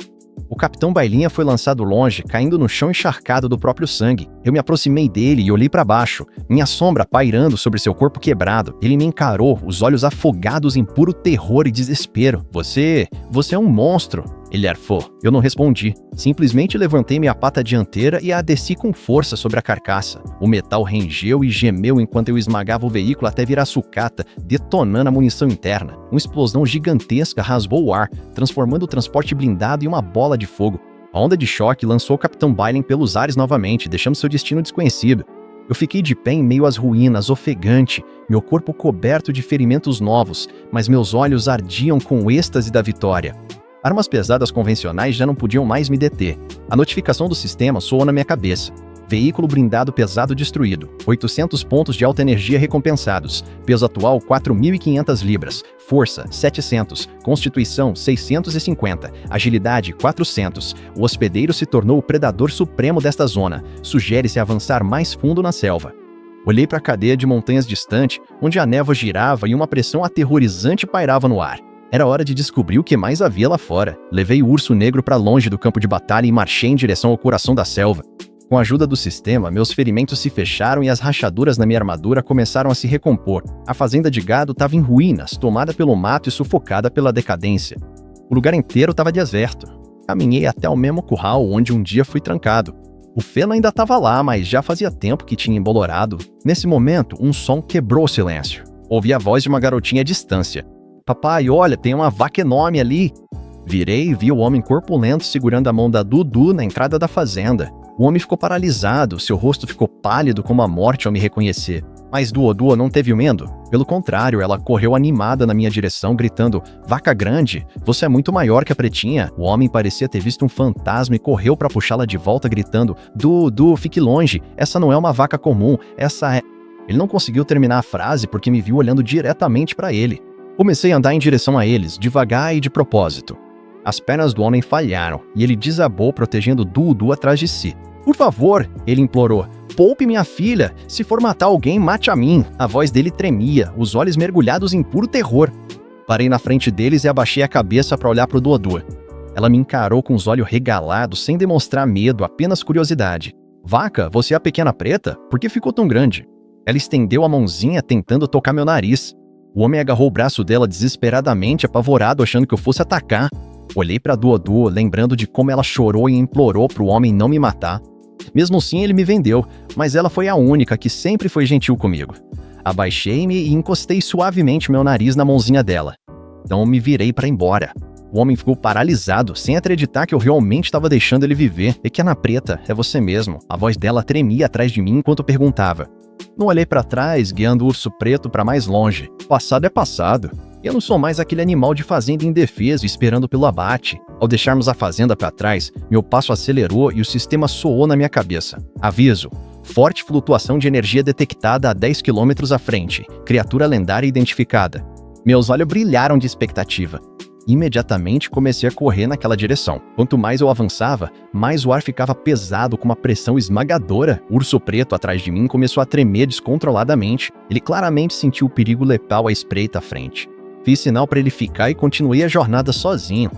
Speaker 1: O Capitão Balian foi lançado longe, caindo no chão encharcado do próprio sangue. Eu me aproximei dele e olhei para baixo, minha sombra pairando sobre seu corpo quebrado. Ele me encarou, os olhos afogados em puro terror e desespero. Você é um monstro. Ele arfou. Eu não respondi. Simplesmente levantei minha pata dianteira e a desci com força sobre a carcaça. O metal rangeu e gemeu enquanto eu esmagava o veículo até virar sucata, detonando a munição interna. Uma explosão gigantesca rasgou o ar, transformando o transporte blindado em uma bola de fogo. A onda de choque lançou o Capitão Bailen pelos ares novamente, deixando seu destino desconhecido. Eu fiquei de pé em meio às ruínas, ofegante, meu corpo coberto de ferimentos novos, mas meus olhos ardiam com o êxtase da vitória. Armas pesadas convencionais já não podiam mais me deter. A notificação do sistema soou na minha cabeça. Veículo blindado pesado destruído. 800 pontos de alta energia recompensados. Peso atual 4.500 libras. Força 700. Constituição 650. Agilidade 400. O hospedeiro se tornou o predador supremo desta zona. Sugere-se avançar mais fundo na selva. Olhei para a cadeia de montanhas distante, onde a névoa girava e uma pressão aterrorizante pairava no ar. Era hora de descobrir o que mais havia lá fora. Levei o urso negro para longe do campo de batalha e marchei em direção ao coração da selva. Com a ajuda do sistema, meus ferimentos se fecharam e as rachaduras na minha armadura começaram a se recompor. A fazenda de gado estava em ruínas, tomada pelo mato e sufocada pela decadência. O lugar inteiro estava deserto. Caminhei até o mesmo curral onde um dia fui trancado. O feno ainda estava lá, mas já fazia tempo que tinha embolorado. Nesse momento, um som quebrou o silêncio. Ouvi a voz de uma garotinha à distância. "Papai, olha, tem uma vaca enorme ali." Virei e vi o homem corpulento segurando a mão da Dudu na entrada da fazenda. O homem ficou paralisado, seu rosto ficou pálido como a morte ao me reconhecer. Mas Dudu não teve medo. Pelo contrário, ela correu animada na minha direção, gritando: "Vaca grande, você é muito maior que a pretinha." O homem parecia ter visto um fantasma e correu para puxá-la de volta, gritando: Dudu, fique longe, essa não é uma vaca comum, essa é..." Ele não conseguiu terminar a frase porque me viu olhando diretamente para ele. Comecei a andar em direção a eles, devagar e de propósito. As pernas do homem falharam e ele desabou, protegendo Dudu atrás de si. "Por favor," ele implorou, "poupe minha filha. Se for matar alguém, mate a mim." A voz dele tremia, os olhos mergulhados em puro terror. Parei na frente deles e abaixei a cabeça para olhar para o Dudu. Ela me encarou com os olhos regalados, sem demonstrar medo, apenas curiosidade. "Vaca, você é a pequena preta? Por que ficou tão grande?" Ela estendeu a mãozinha tentando tocar meu nariz. O homem agarrou o braço dela desesperadamente, apavorado, achando que eu fosse atacar. Olhei para Dudu, lembrando de como ela chorou e implorou para o homem não me matar. Mesmo assim, ele me vendeu, mas ela foi a única que sempre foi gentil comigo. Abaixei-me e encostei suavemente meu nariz na mãozinha dela. Então me virei para ir embora. O homem ficou paralisado, sem acreditar que eu realmente estava deixando ele viver. "Pequena preta, é você mesmo." A voz dela tremia atrás de mim enquanto perguntava. Não olhei para trás, guiando o urso preto para mais longe. Passado é passado. Eu não sou mais aquele animal de fazenda indefeso esperando pelo abate. Ao deixarmos a fazenda para trás, meu passo acelerou e o sistema soou na minha cabeça. Aviso: forte flutuação de energia detectada a 10 km à frente. Criatura lendária identificada. Meus olhos brilharam de expectativa. Imediatamente comecei a correr naquela direção. Quanto mais eu avançava, mais o ar ficava pesado com uma pressão esmagadora. O urso preto atrás de mim começou a tremer descontroladamente. Ele claramente sentiu o perigo letal à espreita à frente. Fiz sinal para ele ficar e continuei a jornada sozinho.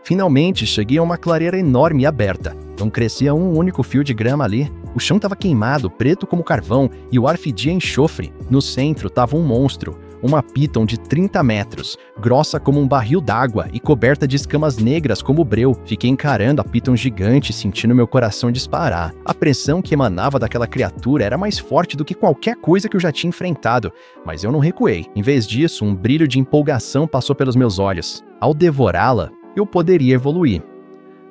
Speaker 1: Finalmente, cheguei a uma clareira enorme e aberta. Não crescia um único fio de grama ali. O chão estava queimado, preto como carvão, e o ar fedia enxofre. No centro estava um monstro, uma piton de 30 metros, grossa como um barril d'água e coberta de escamas negras como breu. Fiquei encarando a piton gigante, sentindo meu coração disparar. A pressão que emanava daquela criatura era mais forte do que qualquer coisa que eu já tinha enfrentado, mas eu não recuei. Em vez disso, um brilho de empolgação passou pelos meus olhos. Ao devorá-la, eu poderia evoluir.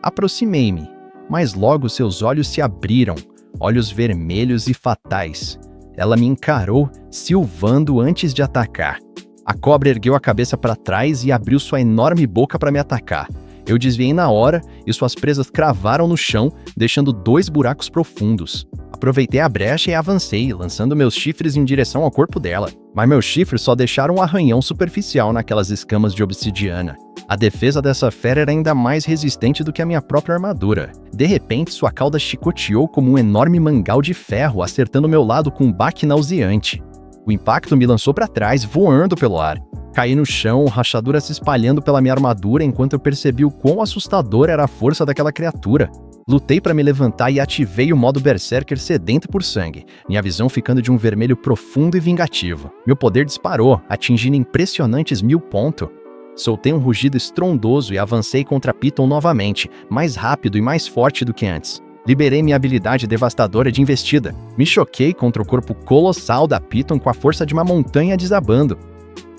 Speaker 1: Aproximei-me, mas logo seus olhos se abriram, olhos vermelhos e fatais. Ela me encarou, silvando antes de atacar. A cobra ergueu a cabeça para trás e abriu sua enorme boca para me atacar. Eu desviei na hora e suas presas cravaram no chão, deixando 2 buracos profundos. Aproveitei a brecha e avancei, lançando meus chifres em direção ao corpo dela. Mas meus chifres só deixaram um arranhão superficial naquelas escamas de obsidiana. A defesa dessa fera era ainda mais resistente do que a minha própria armadura. De repente, sua cauda chicoteou como um enorme mangal de ferro, acertando meu lado com um baque nauseante. O impacto me lançou para trás, voando pelo ar. Caí no chão, rachadura se espalhando pela minha armadura enquanto eu percebi o quão assustadora era a força daquela criatura. Lutei para me levantar e ativei o modo Berserker sedento por sangue, minha visão ficando de um vermelho profundo e vingativo. Meu poder disparou, atingindo impressionantes 1000 pontos. Soltei um rugido estrondoso e avancei contra Piton novamente, mais rápido e mais forte do que antes. Liberei minha habilidade devastadora de investida. Me choquei contra o corpo colossal da Piton com a força de uma montanha desabando.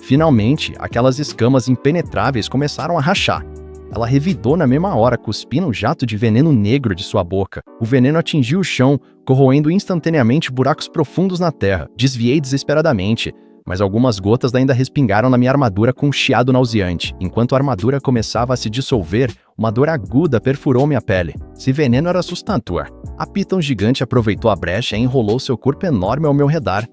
Speaker 1: Finalmente, aquelas escamas impenetráveis começaram a rachar. Ela revidou na mesma hora, cuspindo um jato de veneno negro de sua boca. O veneno atingiu o chão, corroendo instantaneamente buracos profundos na terra. Desviei desesperadamente, mas algumas gotas ainda respingaram na minha armadura com um chiado nauseante. Enquanto a armadura começava a se dissolver, uma dor aguda perfurou minha pele. Esse veneno era assustador. A Piton gigante aproveitou a brecha e enrolou seu corpo enorme ao meu redor.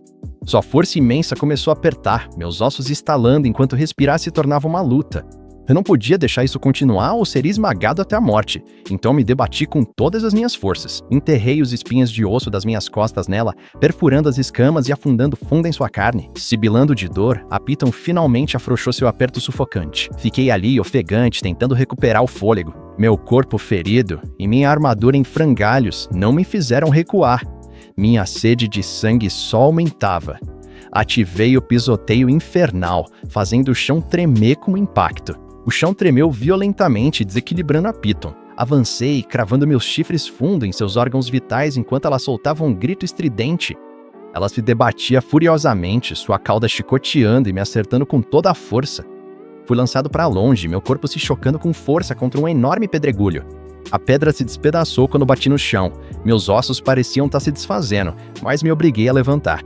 Speaker 1: Sua força imensa começou a apertar, meus ossos estalando enquanto respirar se tornava uma luta. Eu não podia deixar isso continuar ou seria esmagado até a morte, então me debati com todas as minhas forças. Enterrei os espinhos de osso das minhas costas nela, perfurando as escamas e afundando fundo em sua carne. Sibilando de dor, a Piton finalmente afrouxou seu aperto sufocante. Fiquei ali, ofegante, tentando recuperar o fôlego. Meu corpo ferido e minha armadura em frangalhos não me fizeram recuar. Minha sede de sangue só aumentava. Ativei o pisoteio infernal, fazendo o chão tremer com o impacto. O chão tremeu violentamente, desequilibrando a Piton. Avancei, cravando meus chifres fundo em seus órgãos vitais enquanto ela soltava um grito estridente. Ela se debatia furiosamente, sua cauda chicoteando e me acertando com toda a força. Fui lançado para longe, meu corpo se chocando com força contra um enorme pedregulho. A pedra se despedaçou quando bati no chão. Meus ossos pareciam estar se desfazendo, mas me obriguei a levantar.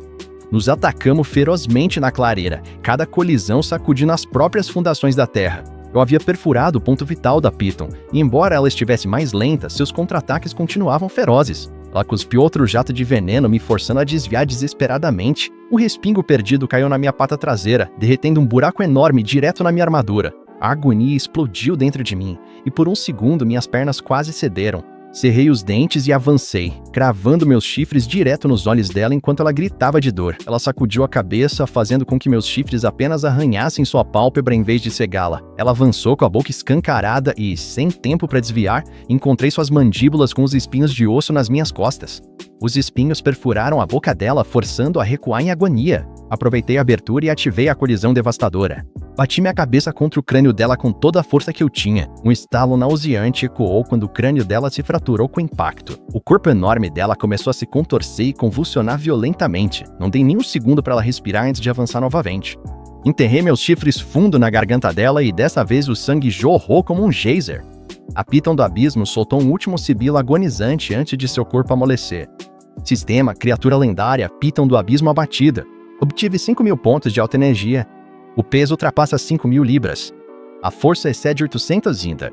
Speaker 1: Nos atacamos ferozmente na clareira, cada colisão sacudindo as próprias fundações da terra. Eu havia perfurado o ponto vital da Piton, e embora ela estivesse mais lenta, seus contra-ataques continuavam ferozes. Ela cuspiu outro jato de veneno, me forçando a desviar desesperadamente. Um respingo perdido caiu na minha pata traseira, derretendo um buraco enorme direto na minha armadura. A agonia explodiu dentro de mim, e por um segundo minhas pernas quase cederam. Cerrei os dentes e avancei, cravando meus chifres direto nos olhos dela enquanto ela gritava de dor. Ela sacudiu a cabeça, fazendo com que meus chifres apenas arranhassem sua pálpebra em vez de cegá-la. Ela avançou com a boca escancarada e, sem tempo para desviar, encontrei suas mandíbulas com os espinhos de osso nas minhas costas. Os espinhos perfuraram a boca dela, forçando-a a recuar em agonia. Aproveitei a abertura e ativei a colisão devastadora. Bati minha cabeça contra o crânio dela com toda a força que eu tinha. Um estalo nauseante ecoou quando o crânio dela se fraturou com o impacto. O corpo enorme dela começou a se contorcer e convulsionar violentamente. Não dei nem um segundo para ela respirar antes de avançar novamente. Enterrei meus chifres fundo na garganta dela e dessa vez o sangue jorrou como um geyser. A Piton do abismo soltou um último sibilo agonizante antes de seu corpo amolecer. Sistema, criatura lendária, Piton do abismo abatida. Obtive 5.000 pontos de alta energia. O peso ultrapassa 5.000 libras. A força excede 800 ainda.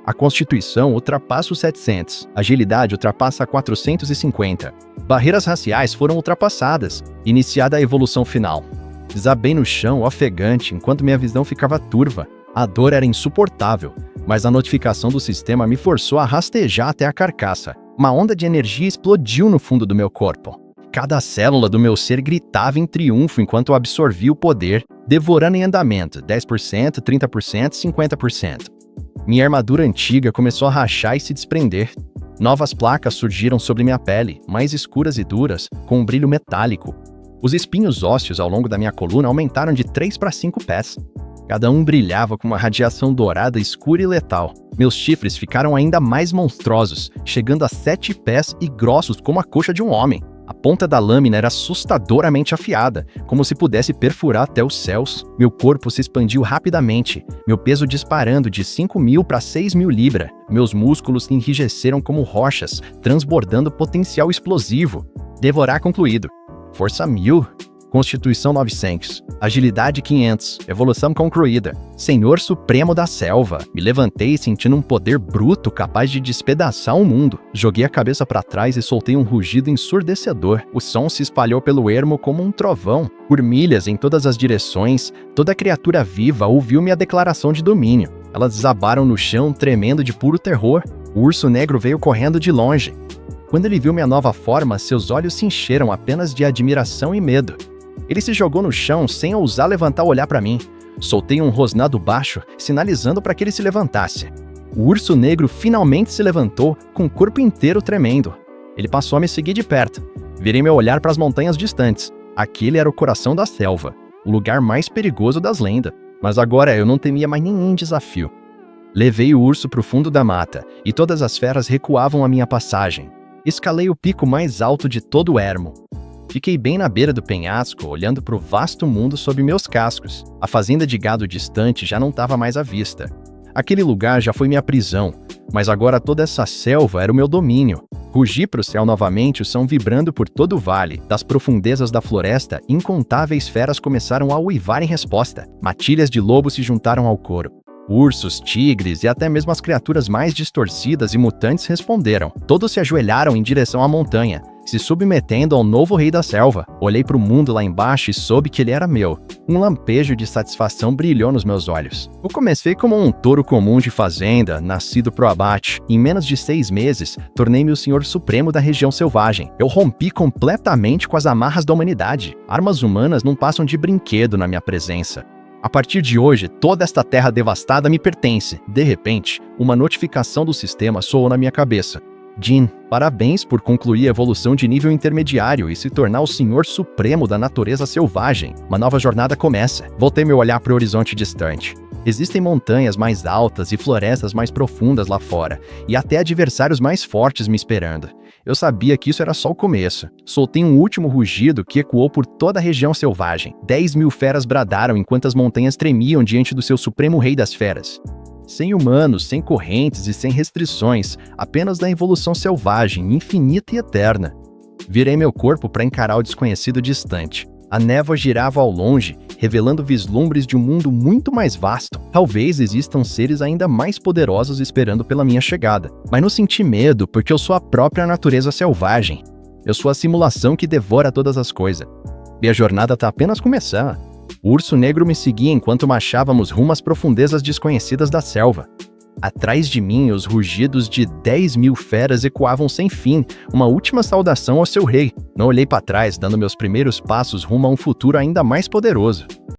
Speaker 1: A constituição ultrapassa os 700. A agilidade ultrapassa 450. Barreiras raciais foram ultrapassadas. Iniciada a evolução final. Desabei no chão, ofegante, enquanto minha visão ficava turva. A dor era insuportável, mas a notificação do sistema me forçou a rastejar até a carcaça. Uma onda de energia explodiu no fundo do meu corpo. Cada célula do meu ser gritava em triunfo enquanto eu absorvia o poder, devorando em andamento, 10%, 30%, 50%. Minha armadura antiga começou a rachar e se desprender. Novas placas surgiram sobre minha pele, mais escuras e duras, com um brilho metálico. Os espinhos ósseos ao longo da minha coluna aumentaram de 3 para 5 pés. Cada um brilhava com uma radiação dourada escura e letal. Meus chifres ficaram ainda mais monstruosos, chegando a 7 pés e grossos como a coxa de um homem. A ponta da lâmina era assustadoramente afiada, como se pudesse perfurar até os céus. Meu corpo se expandiu rapidamente, meu peso disparando de 5.000 para 6.000 libras. Meus músculos enrijeceram como rochas, transbordando potencial explosivo. Devorar concluído. Força 1.000. Constituição 900, agilidade 500, evolução concluída. Senhor Supremo da Selva. Me levantei sentindo um poder bruto capaz de despedaçar o mundo. Joguei a cabeça para trás e soltei um rugido ensurdecedor. O som se espalhou pelo ermo como um trovão. Por milhas em todas as direções, toda criatura viva ouviu minha declaração de domínio. Elas desabaram no chão, tremendo de puro terror. O urso negro veio correndo de longe. Quando ele viu minha nova forma, seus olhos se encheram apenas de admiração e medo. Ele se jogou no chão sem ousar levantar o olhar para mim. Soltei um rosnado baixo, sinalizando para que ele se levantasse. O urso negro finalmente se levantou, com o corpo inteiro tremendo. Ele passou a me seguir de perto. Virei meu olhar para as montanhas distantes. Aquele era o coração da selva, o lugar mais perigoso das lendas. Mas agora eu não temia mais nenhum desafio. Levei o urso para o fundo da mata, e todas as feras recuavam à minha passagem. Escalei o pico mais alto de todo o ermo. Fiquei bem na beira do penhasco, olhando para o vasto mundo sob meus cascos. A fazenda de gado distante já não estava mais à vista. Aquele lugar já foi minha prisão, mas agora toda essa selva era o meu domínio. Rugi para o céu novamente, o som vibrando por todo o vale. Das profundezas da floresta, incontáveis feras começaram a uivar em resposta. Matilhas de lobo se juntaram ao coro. Ursos, tigres e até mesmo as criaturas mais distorcidas e mutantes responderam. Todos se ajoelharam em direção à montanha, se submetendo ao novo rei da selva. Olhei para o mundo lá embaixo e soube que ele era meu. Um lampejo de satisfação brilhou nos meus olhos. Eu comecei como um touro comum de fazenda, nascido pro abate. Em menos de 6 meses, tornei-me o senhor supremo da região selvagem. Eu rompi completamente com as amarras da humanidade. Armas humanas não passam de brinquedo na minha presença. A partir de hoje, toda esta terra devastada me pertence. De repente, uma notificação do sistema soou na minha cabeça. Jin, parabéns por concluir a evolução de nível intermediário e se tornar o senhor supremo da natureza selvagem. Uma nova jornada começa. Voltei meu olhar para o horizonte distante. Existem montanhas mais altas e florestas mais profundas lá fora, e até adversários mais fortes me esperando. Eu sabia que isso era só o começo. Soltei um último rugido que ecoou por toda a região selvagem. 10.000 feras bradaram enquanto as montanhas tremiam diante do seu supremo rei das feras. Sem humanos, sem correntes e sem restrições, apenas da evolução selvagem, infinita e eterna. Virei meu corpo para encarar o desconhecido distante. A névoa girava ao longe, revelando vislumbres de um mundo muito mais vasto. Talvez existam seres ainda mais poderosos esperando pela minha chegada. Mas não senti medo, porque eu sou a própria natureza selvagem. Eu sou a simulação que devora todas as coisas. E a jornada tá apenas começando. O urso negro me seguia enquanto marchávamos rumo às profundezas desconhecidas da selva. Atrás de mim, os rugidos de 10.000 feras ecoavam sem fim, uma última saudação ao seu rei. Não olhei para trás, dando meus primeiros passos rumo a um futuro ainda mais poderoso.